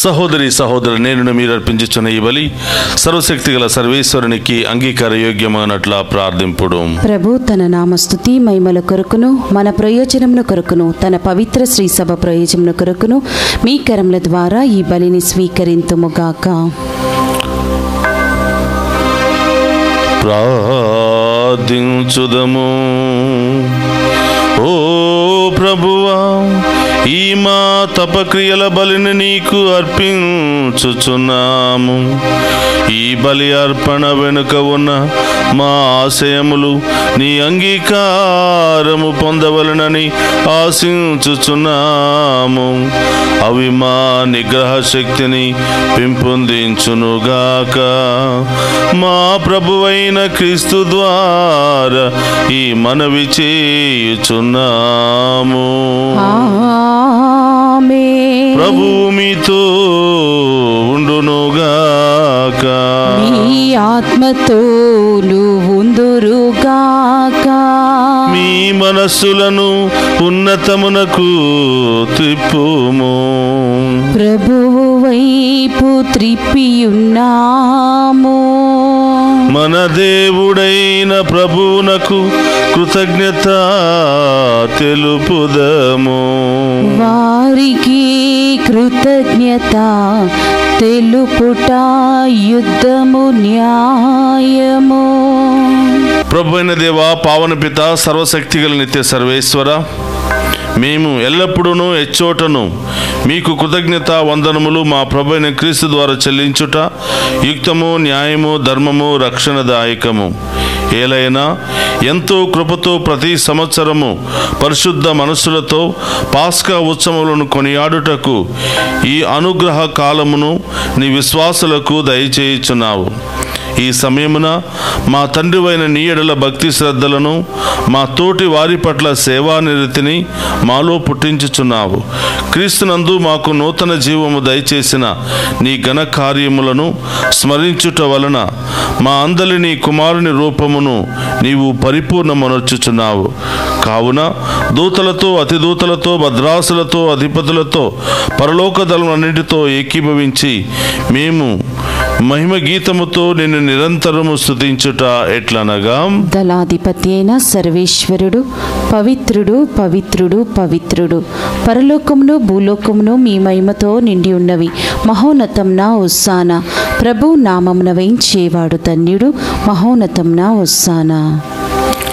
సహోదరి సహోదరు, నేను మీరు అర్పించుచున్న ఈ బలి సర్వశక్తి గల సర్వేశ్వరునికి అంగీకార యోగ్యమైనట్లా ప్రార్థింపుడు. ప్రభు తన నామస్తుతి మహిమల కొరకును మన ప్రయోజనముల కొరకును తన పవిత్ర శ్రీ సభ ప్రయోజనముల కొరకును మీ కరముల ద్వారా ఈ బలిని స్వీకరింతుముగాక. ప్రార్థించుదము. ఓ ప్రభువా, ఈ మా తపక్రియల బలిని నీకు అర్పించుచున్నాము. ఈ బలి అర్పణ వెనుక ఉన్న మా ఆశయములు నీ అంగీకారము పొందవలనని ఆశించుచున్నాము. అవి మా నిగ్రహ శక్తిని పెంపొందించునుగాక. మా ప్రభువైన క్రీస్తు ద్వారా ఈ మనవి చేయుచున్నాము. ప్రభు మీతో ఉండునుగాక. మీ ఆత్మతోను ఉందురుగాక. మీ మనస్సులను ఉన్నతమునకు త్రిప్పుము. ప్రభువు వైపు త్రిప్పియున్నాము. మన దేవుడైన ప్రభువునకు కృతజ్ఞత తెలుపుదము. వారికి కృతజ్ఞత తెలుపుట యుద్ధము న్యాయము. ప్రభు అయిన దేవా, పావన పిత, సర్వశక్తి గల నిత్య సర్వేశ్వర, మేము ఎల్లప్పుడూ ఎచ్చోటను మీకు కృతజ్ఞత వందనములు మా ప్రభు అయిన క్రీస్తు ద్వారా చెల్లించుట యుక్తము, న్యాయము, ధర్మము, రక్షణదాయకము. ఏలైనా ఎంతో కృపతో ప్రతి సంవత్సరము పరిశుద్ధ మనస్సులతో పాస్కా ఉత్సవములను కొనియాడుటకు ఈ అనుగ్రహ కాలమును నీ విశ్వాసులకు దయచేయుచున్నావు. ఈ సమయమున మా తండ్రివైన నీ యెడల భక్తి శ్రద్ధలను, మా తోటి వారి పట్ల సేవానిరతిని మాలో పుట్టించుచున్నావు. క్రీస్తునందు మాకు నూతన జీవము దయచేసిన నీ ఘన కార్యములను స్మరించుట వలన మా అందరి నీ కుమారుని రూపమును నీవు పరిపూర్ణమనర్చుచున్నావు. కావున దూతలతో, అతిదూతలతో, భద్రాసులతో, అధిపతులతో, పరలోక దళములన్నిటితో ఏకీభవించి మేము మహిమ గీతముతో నిన్ను నిరంతరము స్తుతించుట ఎట్లనగా, దళాధిపతి అయిన సర్వేశ్వరుడు పవిత్రుడు, పవిత్రుడు, పవిత్రుడు, పరలోకమును భూలోకమును మీ మహిమతో నిండి ఉన్నవి. మహోన్నతంన హోసానా. ప్రభు నామమున వేయించేవాడు ధన్యుడు. మహోన్నతంన హోసానా.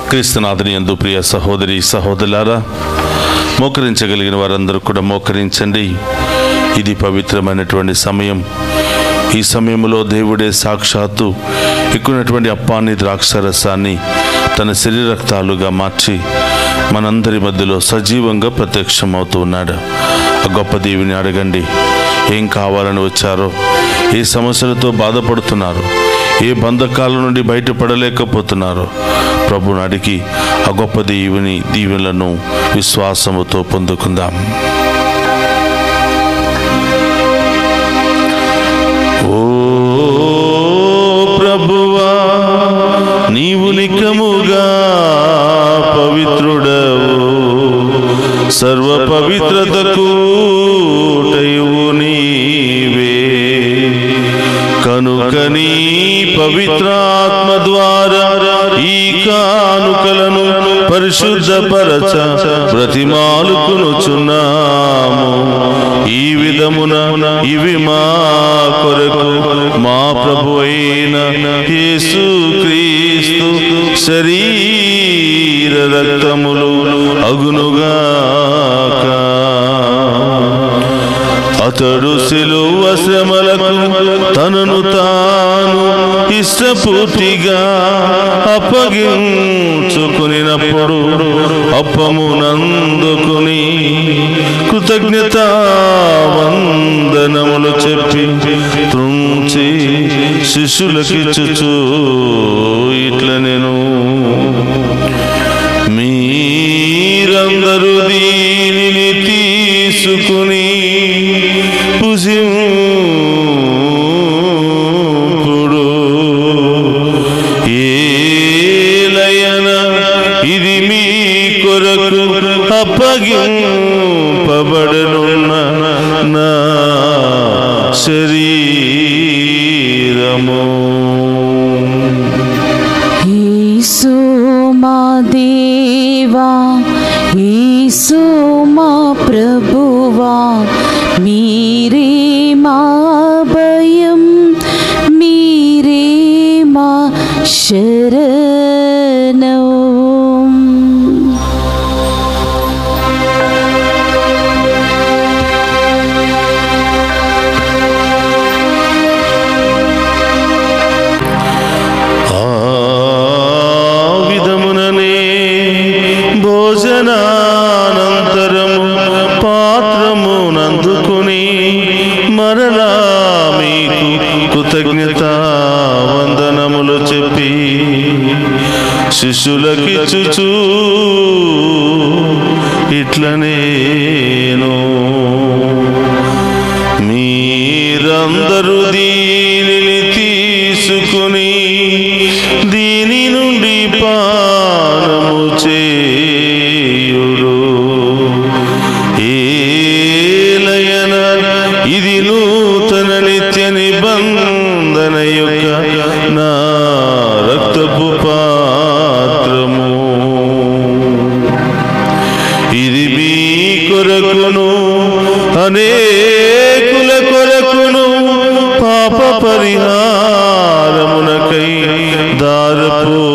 క్రీస్తునాథుని యందు ప్రియ సహోదరి సహోదరులారా, మోకరించగలిగిన వారందరూ కూడా మోకరించండి. ఇది పవిత్రమైనటువంటి సమయం. ఈ సమయంలో దేవుడే సాక్షాత్తు ఎక్కున్నటువంటి అప్పాన్ని, ద్రాక్షరసాన్ని తన శరీరక్తాలుగా మార్చి మనందరి మధ్యలో సజీవంగా ప్రత్యక్షమవుతూ ఉన్నాడు. ఆ గొప్ప దేవుని అడగండి. ఏం కావాలని వచ్చారో, ఏ సమస్యలతో బాధపడుతున్నారు, ఏ బంధకాల నుండి బయటపడలేకపోతున్నారు, ప్రభుని అడిగి ఆ గొప్ప దేవుని దీవెనలను విశ్వాసముతో పొందుకుందాం. ఓ ప్రభువా, నీవు నికముగా పవిత్రుడవు, సర్వ పవిత్రతకు ఊటయువు నీవే. కనుక నీ పవిత్రాత్మ ద్వారా ఈ కానుకలను పరిశుద్ధపరచ బ్రతిమాలుకొనుచున్నాము. ఈ విధమున ఇవి మా కొరకు మా ప్రభు అయిన యేసు క్రీస్తు శరీర రక్తములు అగునుగాక. అతడు శిలువ శ్రమలకు తనను తాను ఇష్టపూర్తిగా అప్పగించుకునినప్పుడు అప్పమునందుకుని కృతజ్ఞత వందనములు చెప్పి త్రుంచి శిష్యులకిచ్చుచు ఇట్లా నేను, మీరందరూ దీనిని తీసుకుని పుజింపుడు. ఏలయన ఇది మీ కొరకు అప్పగింపబడనున్న నా శరణం. భోజనానంతరము పాత్రమునందుకుని మరలా మీకు కృతజ్ఞత వందనములు చెప్పి శిష్యులకిచ్చుచు ఇట్లనేను, మీరందరూ దీనిని తీసుకుని దీని నుండి పానము చేయుడు. ఏలయన ఇది నూతన నిత్య నిబంధన యొక్క నా రక్తపు పాత్రము. ఇది మీ కొరకును అనేకుల కొరకును పాప పరిహారమునకై దారపోయబడును.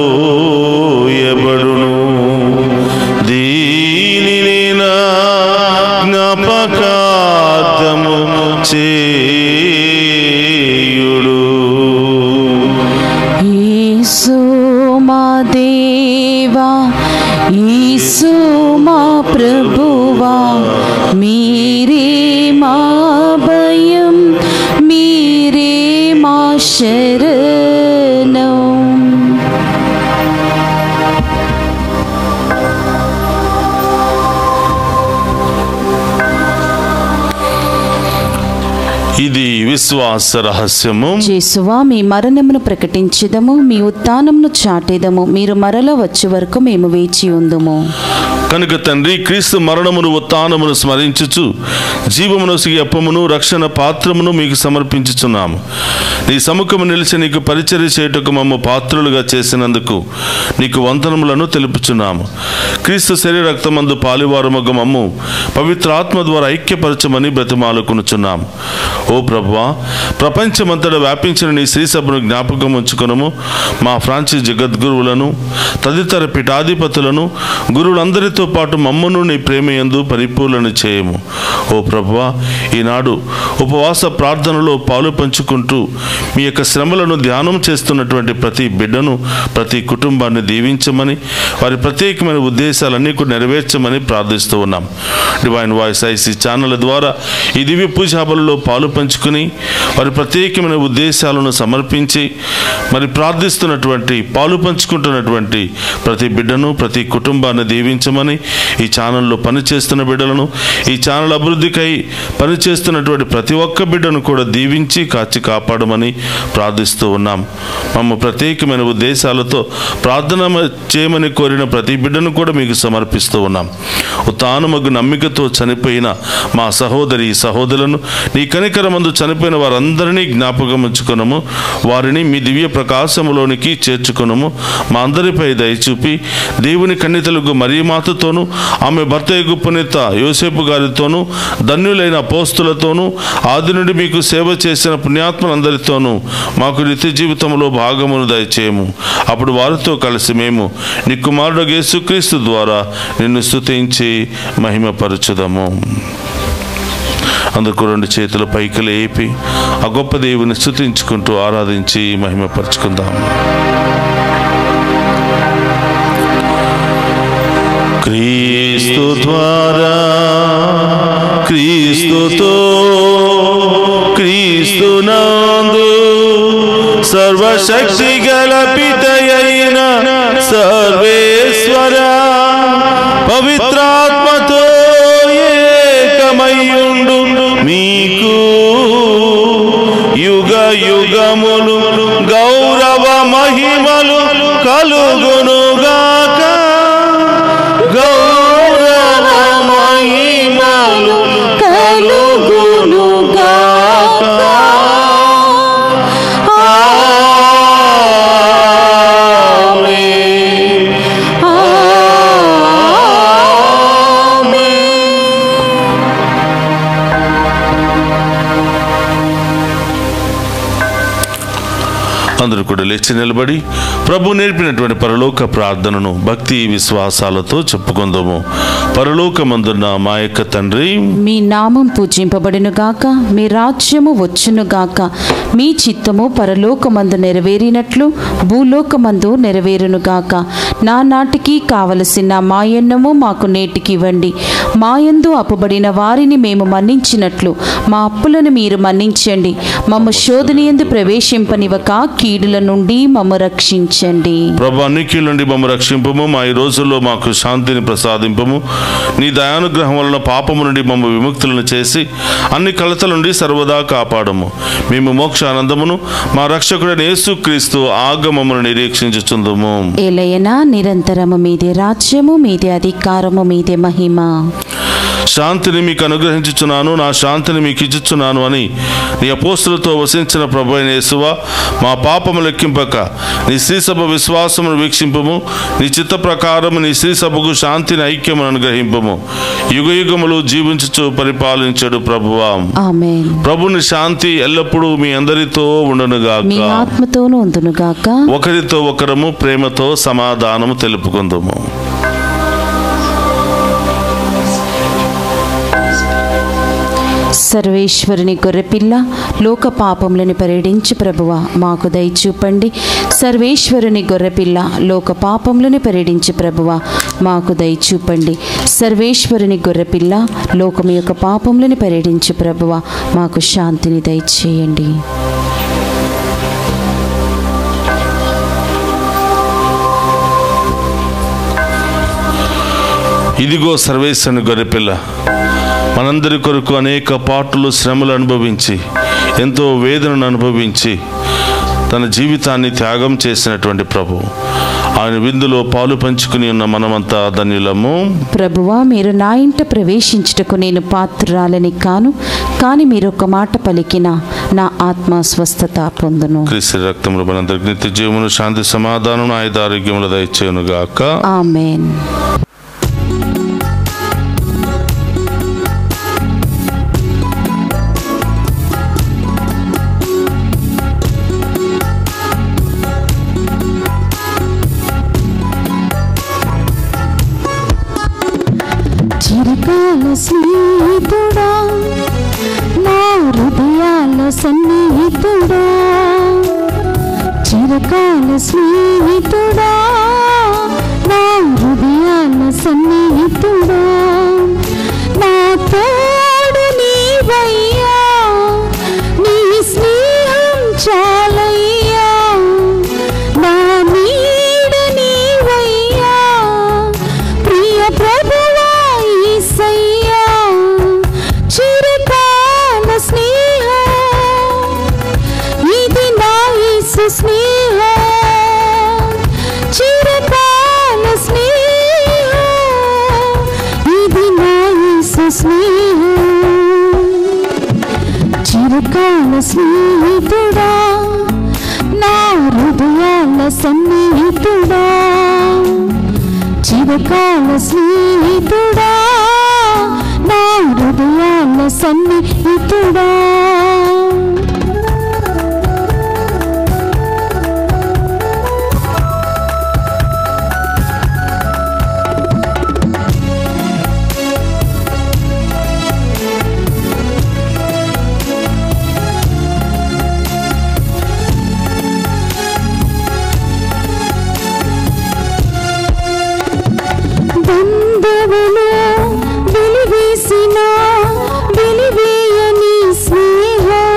దీనిని నా జ్ఞాపకార్థము చేయుడు. యేసు మా దేవా, యేసు మా ప్రభువా, మీరే మా భయం, మీరే మా శరణం. ఇది విశ్వాస రహస్యము. యేసువా, మీ మరణమును ప్రకటించెదము, మీ ఉత్థానమును చాటెదము. మీరు మరల వచ్చే వరకు మేము వేచి ఉందుము. కనుక తండ్రి, క్రీస్తు మరణమును ఉత్థానమును స్మరించుచు జీవమునొసగి అప్పమును రక్షణ పాత్రమును మీకు సమర్పించుచున్నాము. నీ సముఖము నిలిచి నీకు పరిచర్య చేయుటకు మమ్మ పాత్రులుగా చేసినందుకు నీకు వందనములను తెలుపుచున్నాము. క్రీస్తు శరీర రక్తమందు పాలివారమగు మమ్ము పవిత్ర ఆత్మ ద్వారా ఐక్యపరచమని బ్రతిమాలుకొనుచున్నాము. ఓ ప్రభువా, ప్రపంచమంతటా వ్యాపించిన నీ శ్రీ సభను జ్ఞాపకం ఉంచుకొనుము. మా ఫ్రాన్సిస్ జగద్గురువులను తదితర పీఠాధిపతులను గురువులందరితో పాటు మమ్మను నీ ప్రేమయందు పరిపూర్ణ చేయము. ఓ ప్రభువా, ఈనాడు ఉపవాస ప్రార్థనలో పాలు పంచుకుంటూ మీ యొక్క శ్రమలను ధ్యానం చేస్తున్నటువంటి ప్రతి బిడ్డను, ప్రతి కుటుంబాన్ని దీవించమని, వారి ప్రత్యేకమైన ఉద్దేశాలన్నీ కూడా నెరవేర్చమని ప్రార్థిస్తూ ఉన్నాం. డివైన్ వాయిస్ ఐసీ ఛానల్ ద్వారా ఈ దివ్య పూజాబలలో పాలు పంచుకుని వారి ప్రత్యేకమైన ఉద్దేశాలను సమర్పించి మరి ప్రార్థిస్తున్నటువంటి, పాలు పంచుకుంటున్నటువంటి ప్రతి బిడ్డను, ప్రతి కుటుంబాన్ని దీవించమని, ఈ ఛానల్లో పనిచేస్తున్న బిడ్డలను, ఈ ఛానల్ అభివృద్ధికై పనిచేస్తున్నటువంటి ప్రతి ఒక్క బిడ్డను కూడా దీవించి కాచి కాపాడమని ప్రార్థిస్తూ ఉన్నాం. మమ్మ ప్రత్యేకమైన ఉద్దేశాలతో ప్రార్థన చేయమని కోరిన ప్రతి బిడ్డను కూడా మీకు సమర్పిస్తూ ఉన్నాం. ఉత్థానమగు నమ్మికతో చనిపోయిన మా సహోదరి సహోదరులను, నీ కనికరమందు చనిపోయిన వారందరినీ జ్ఞాపకం ఉంచుకొనము. వారిని మీ దివ్య ప్రకాశములోనికి చేర్చుకొనము. మా అందరిపై దయచూపి దేవుని కన్యతలకు మరియమాతతోనూ, ఆమె భర్త యగు పునీత యోసేపు గారితోనూ, ధన్యులైన అపోస్తులతోనూ, ఆది నుండి మీకు సేవ చేసిన పుణ్యాత్మలందరితోనూ మాకు నిత్య జీవితంలో భాగమును దయచేయము. అప్పుడు వారితో కలిసి మేము నీ కుమారుడు యేసుక్రీస్తు ద్వారా నిన్ను స్తుతించి మహిమపరచుదము. అందుకు రెండు చేతుల పైకి లేపి ఆ గొప్ప దేవుని స్తుతించుకుంటూ ఆరాధించి మహిమపరచుకుందాం. క్రీస్తు ద్వారా, క్రీస్తుతో, క్రీస్తునందు సర్వశక్తి గల పితయైన సర్వేశ్వర పవిత్రాత్మతో ఏకమయ్యుండు మీకు యుగ యుగములు గౌరవ మహిమలు కలుగునుగాక. గౌరవ మహిమలు కలుగునుగాక. ఆమేన్. అందరూ కూడా లేచి నిలబడి ప్రభు నేర్పినటువంటి పరలోక ప్రార్థనను భక్తి విశ్వాసాలతో చెప్పుకుందాము. పరలోకమందున్న మా యొక్క తండ్రి, మీ నామం పూజింపబడును గాక, మీ రాజ్యము వచ్చును గాక, మీ చిత్తము పరలోకమందు నెరవేరినట్లు భూలోకమందు నెరవేరును గాక. నానాటికి కావలసిన మాయన్నము మాకు నేటికి ఇవ్వండి. మాయందు అప్పుబడిన వారిని మేము మన్నించినట్లు మా అప్పులను మీరు మన్నించండి. మమ్ము శోధనయందు ప్రవేశింపనివ్వక కీడుల నుండి మమ్ము రక్షించండి. ప్రభు, అన్ని కీళ్ళ నుండి మమ్ము రక్షింపము. మా ఈ రోజుల్లో మాకు శాంతిని ప్రసాదింపము. నీ దయానుగ్రహం వలన పాపము నుండి మమ్ము విముక్తులను చేసి అన్ని కలతల నుండి సర్వదా కాపాడము. మేము మోక్ష ఆనందమును మా రక్షకుడైన యేసుక్రీస్తు ఆగమమును నిరీక్షించుచుందుము. ఏలయనా నిరంతరము మీదే రాజ్యము, మీదే అధికారము, మీదే మహిమ. శాంతిని మీకు అనుగ్రహించుచున్నాను, నా శాంతిని మీకు ఇచ్చుచున్నాను అని నీ అపోస్తులతో వసించిన ప్రభు అయిన యేసువా, మా పాపము లెక్కింపక నీ శ్రీసభ విశ్వాసమును వీక్షింపము. నీ చిత్త ప్రకారము నీ శ్రీసభకు శాంతిని ఐక్యమును అనుగ్రహింపము. యుగ యుగములు జీవించుచు పరిపాలించడు ప్రభువా. ఆమేన్. ప్రభుని శాంతి ఎల్లప్పుడూ మీ అందరితో ఉండునుగాక, మీ ఆత్మతోనూ ఉండునుగాక. ఒకరితో ఒకరము ప్రేమతో సమాధానము తెలుపుకుందాము. సర్వేశ్వరుని గొర్రెపిల్ల, లోక పాపములను పరిడించి ప్రభువా మాకు దయచూపండి. సర్వేశ్వరుని గొర్రెపిల్ల, లోక పాపములను పరిడించి ప్రభువా మాకు దయచూపండి. సర్వేశ్వరుని గొర్రెపిల్ల, లోకం యొక్క పాపములను పరిడించి ప్రభువా మాకు శాంతిని దయచేయండి. ఇదిగో సర్వేశ్వరుని గొర్రెపిల్ల, మనందరి కొరకు అనేక పాటులు శ్రమలు అనుభవించి ఎంతో వేదనను అనుభవించి తన జీవితాన్ని త్యాగం చేసినటువంటి ప్రభు, ఆయన విందులో పాలు పంచుకుని ఉన్న మనమంతా ధన్యులము. ప్రభువా, మీరు నా ఇంట ప్రవేశించుటకు నేను పాత్రురాలని కాను, కానీ మీరు ఒక మాట పలికిన నా ఆత్మ స్వస్థత పొందును. క్రీస్తు రక్తములు మనందరికి నిత్య జీవమును, శాంతి సమాధానం, ఆయుధ ఆరోగ్యములు దయచేయును గాక. ఆమేన్. చిరకాల స్నేహితుడా, నా హృదయాల సన్నిహితుడా, చిరకాల స్నేహితుడా, నా హృదయాల సన్నిహితుడా, నా తోడు నీవయ్యా, నీ స్నేహం చాలయ్యా, నా నీడ నీవయ్యా, ప్రియ ప్రభువా యేసయ్యా, చిరకాల స్నేహం, ఇది నా యేసు స్నేహం, చిరకాల స్నేహం, ఇది నా యేసు స్నేహం. చిరకాల స్నేహితుడా, నా హృదయాల సన్నిహితుడా, చిరకాల స్నేహితుడా, నా హృదయాల సన్నిహితుడా. బంధువులు వెలివేసిన వెలివేయని స్నేహం,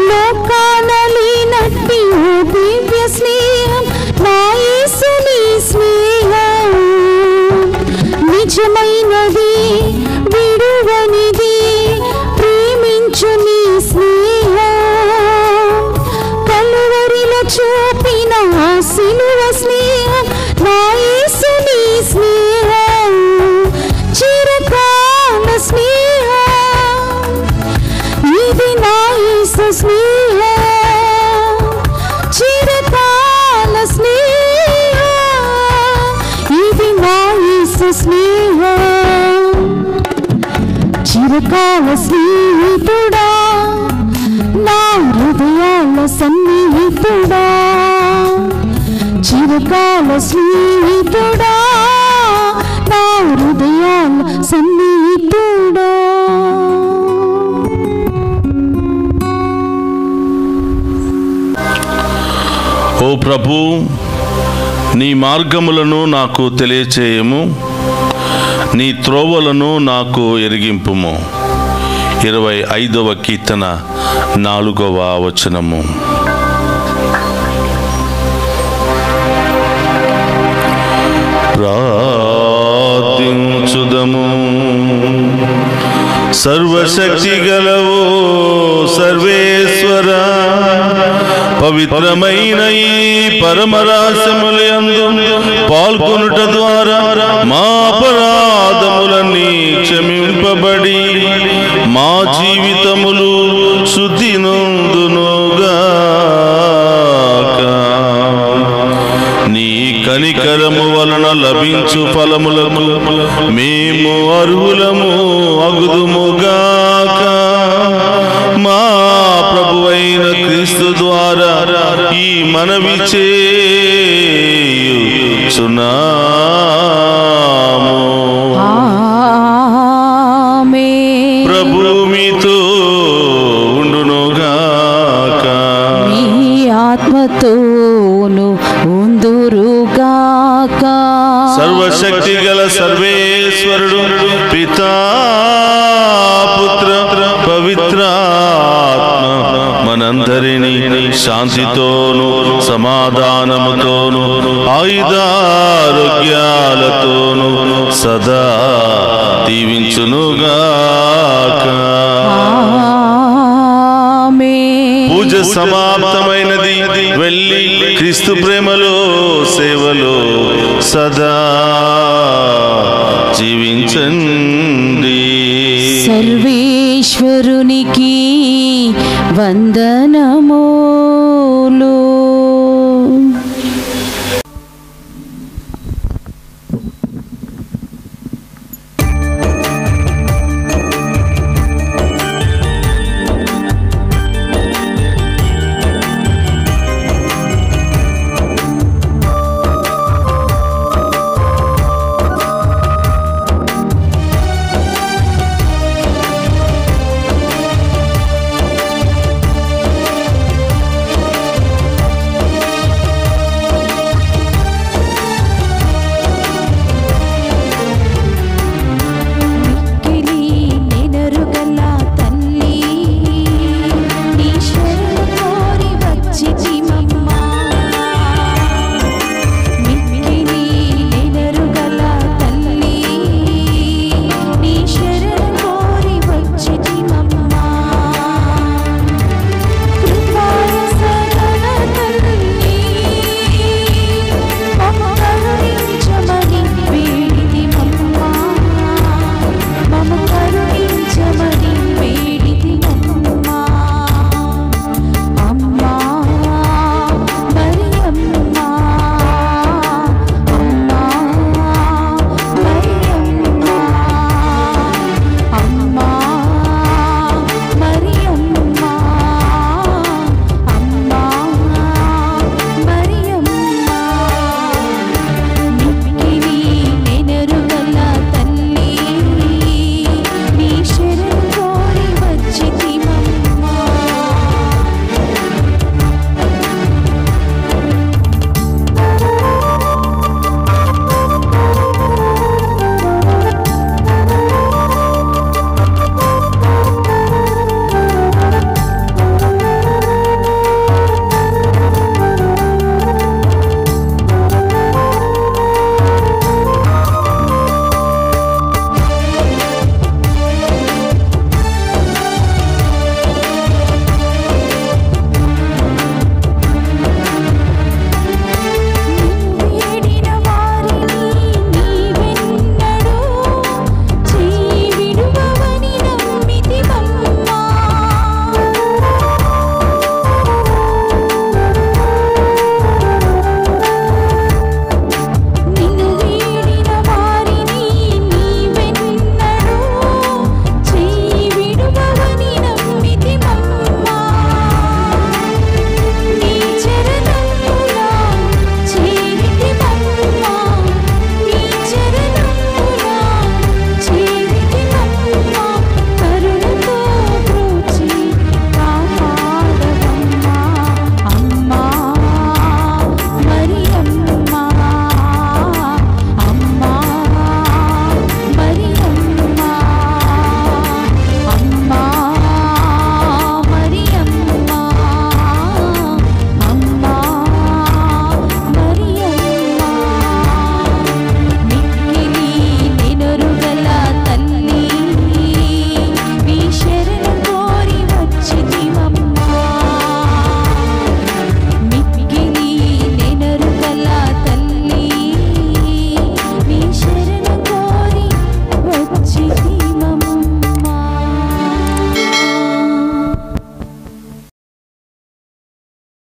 లోకాన లేనట్టి ఓ దివ్య స్నేహం, నా యేసుని స్నేహం, నిజమైనది విడువనిది ప్రేమించు నీ స్నేహం, కలువరిలో చూపిన ఆ సిలువ స్నేహం, నా యేసుని స్నేహం, చిరకాల స్నేహం, ఇది నా యేసు స్నేహం, చిరకాల స్నేహం, ఇది నా యేసు స్నేహం. చిరకాల స్నేహితుడా, నా హృదయాల సన్నిహితుడా, చిరకాల స్నేహితుడా నా హృదయాల సన్నిహితుడా. ఓ ప్రభు, నీ మార్గములను నాకు తెలియచేయము, నీ త్రోవలను నాకు ఎరిగింపుము. 25వ కీర్తన 4వ వచనము. ప్రార్థించుదము. సర్వశక్తి గలవో సర్వేశ్వర, పవిత్రమైన ఈ పరమరాసములందు పాల్గొనుట ద్వారా మా అపరాధములన్నీ క్షమింపబడి మా జీవితములు శుద్ధి నొందునుగాక. నీ కనికరము వలన లభించు ఫలములకు మేము అర్హులము అగుదుముగాక. మా ప్రభువైన క్రీస్తు ద్వారా ఈ మనవి చేయుచున్నాము. ఆమేన్. ప్రభు మీతో ఉండునుగాక. మీ ఆత్మతోను ఉందురుగాక. సర్వశక్తి గల సర్వేశ్వరుడు పితా పుత్ర పవిత్రాత్మ మనందరినీ శాంతితోను సమాధానముతోను ఆయుధారోగ్యాలతోను సదా దీవించునుగాక. ఆమేన్. పూజ సమాప్తమైనది. వెళ్ళి క్రీస్తు ప్రేమలో సేవలో సదా జీవించండి. సర్వేశ్వరునికి వందనము.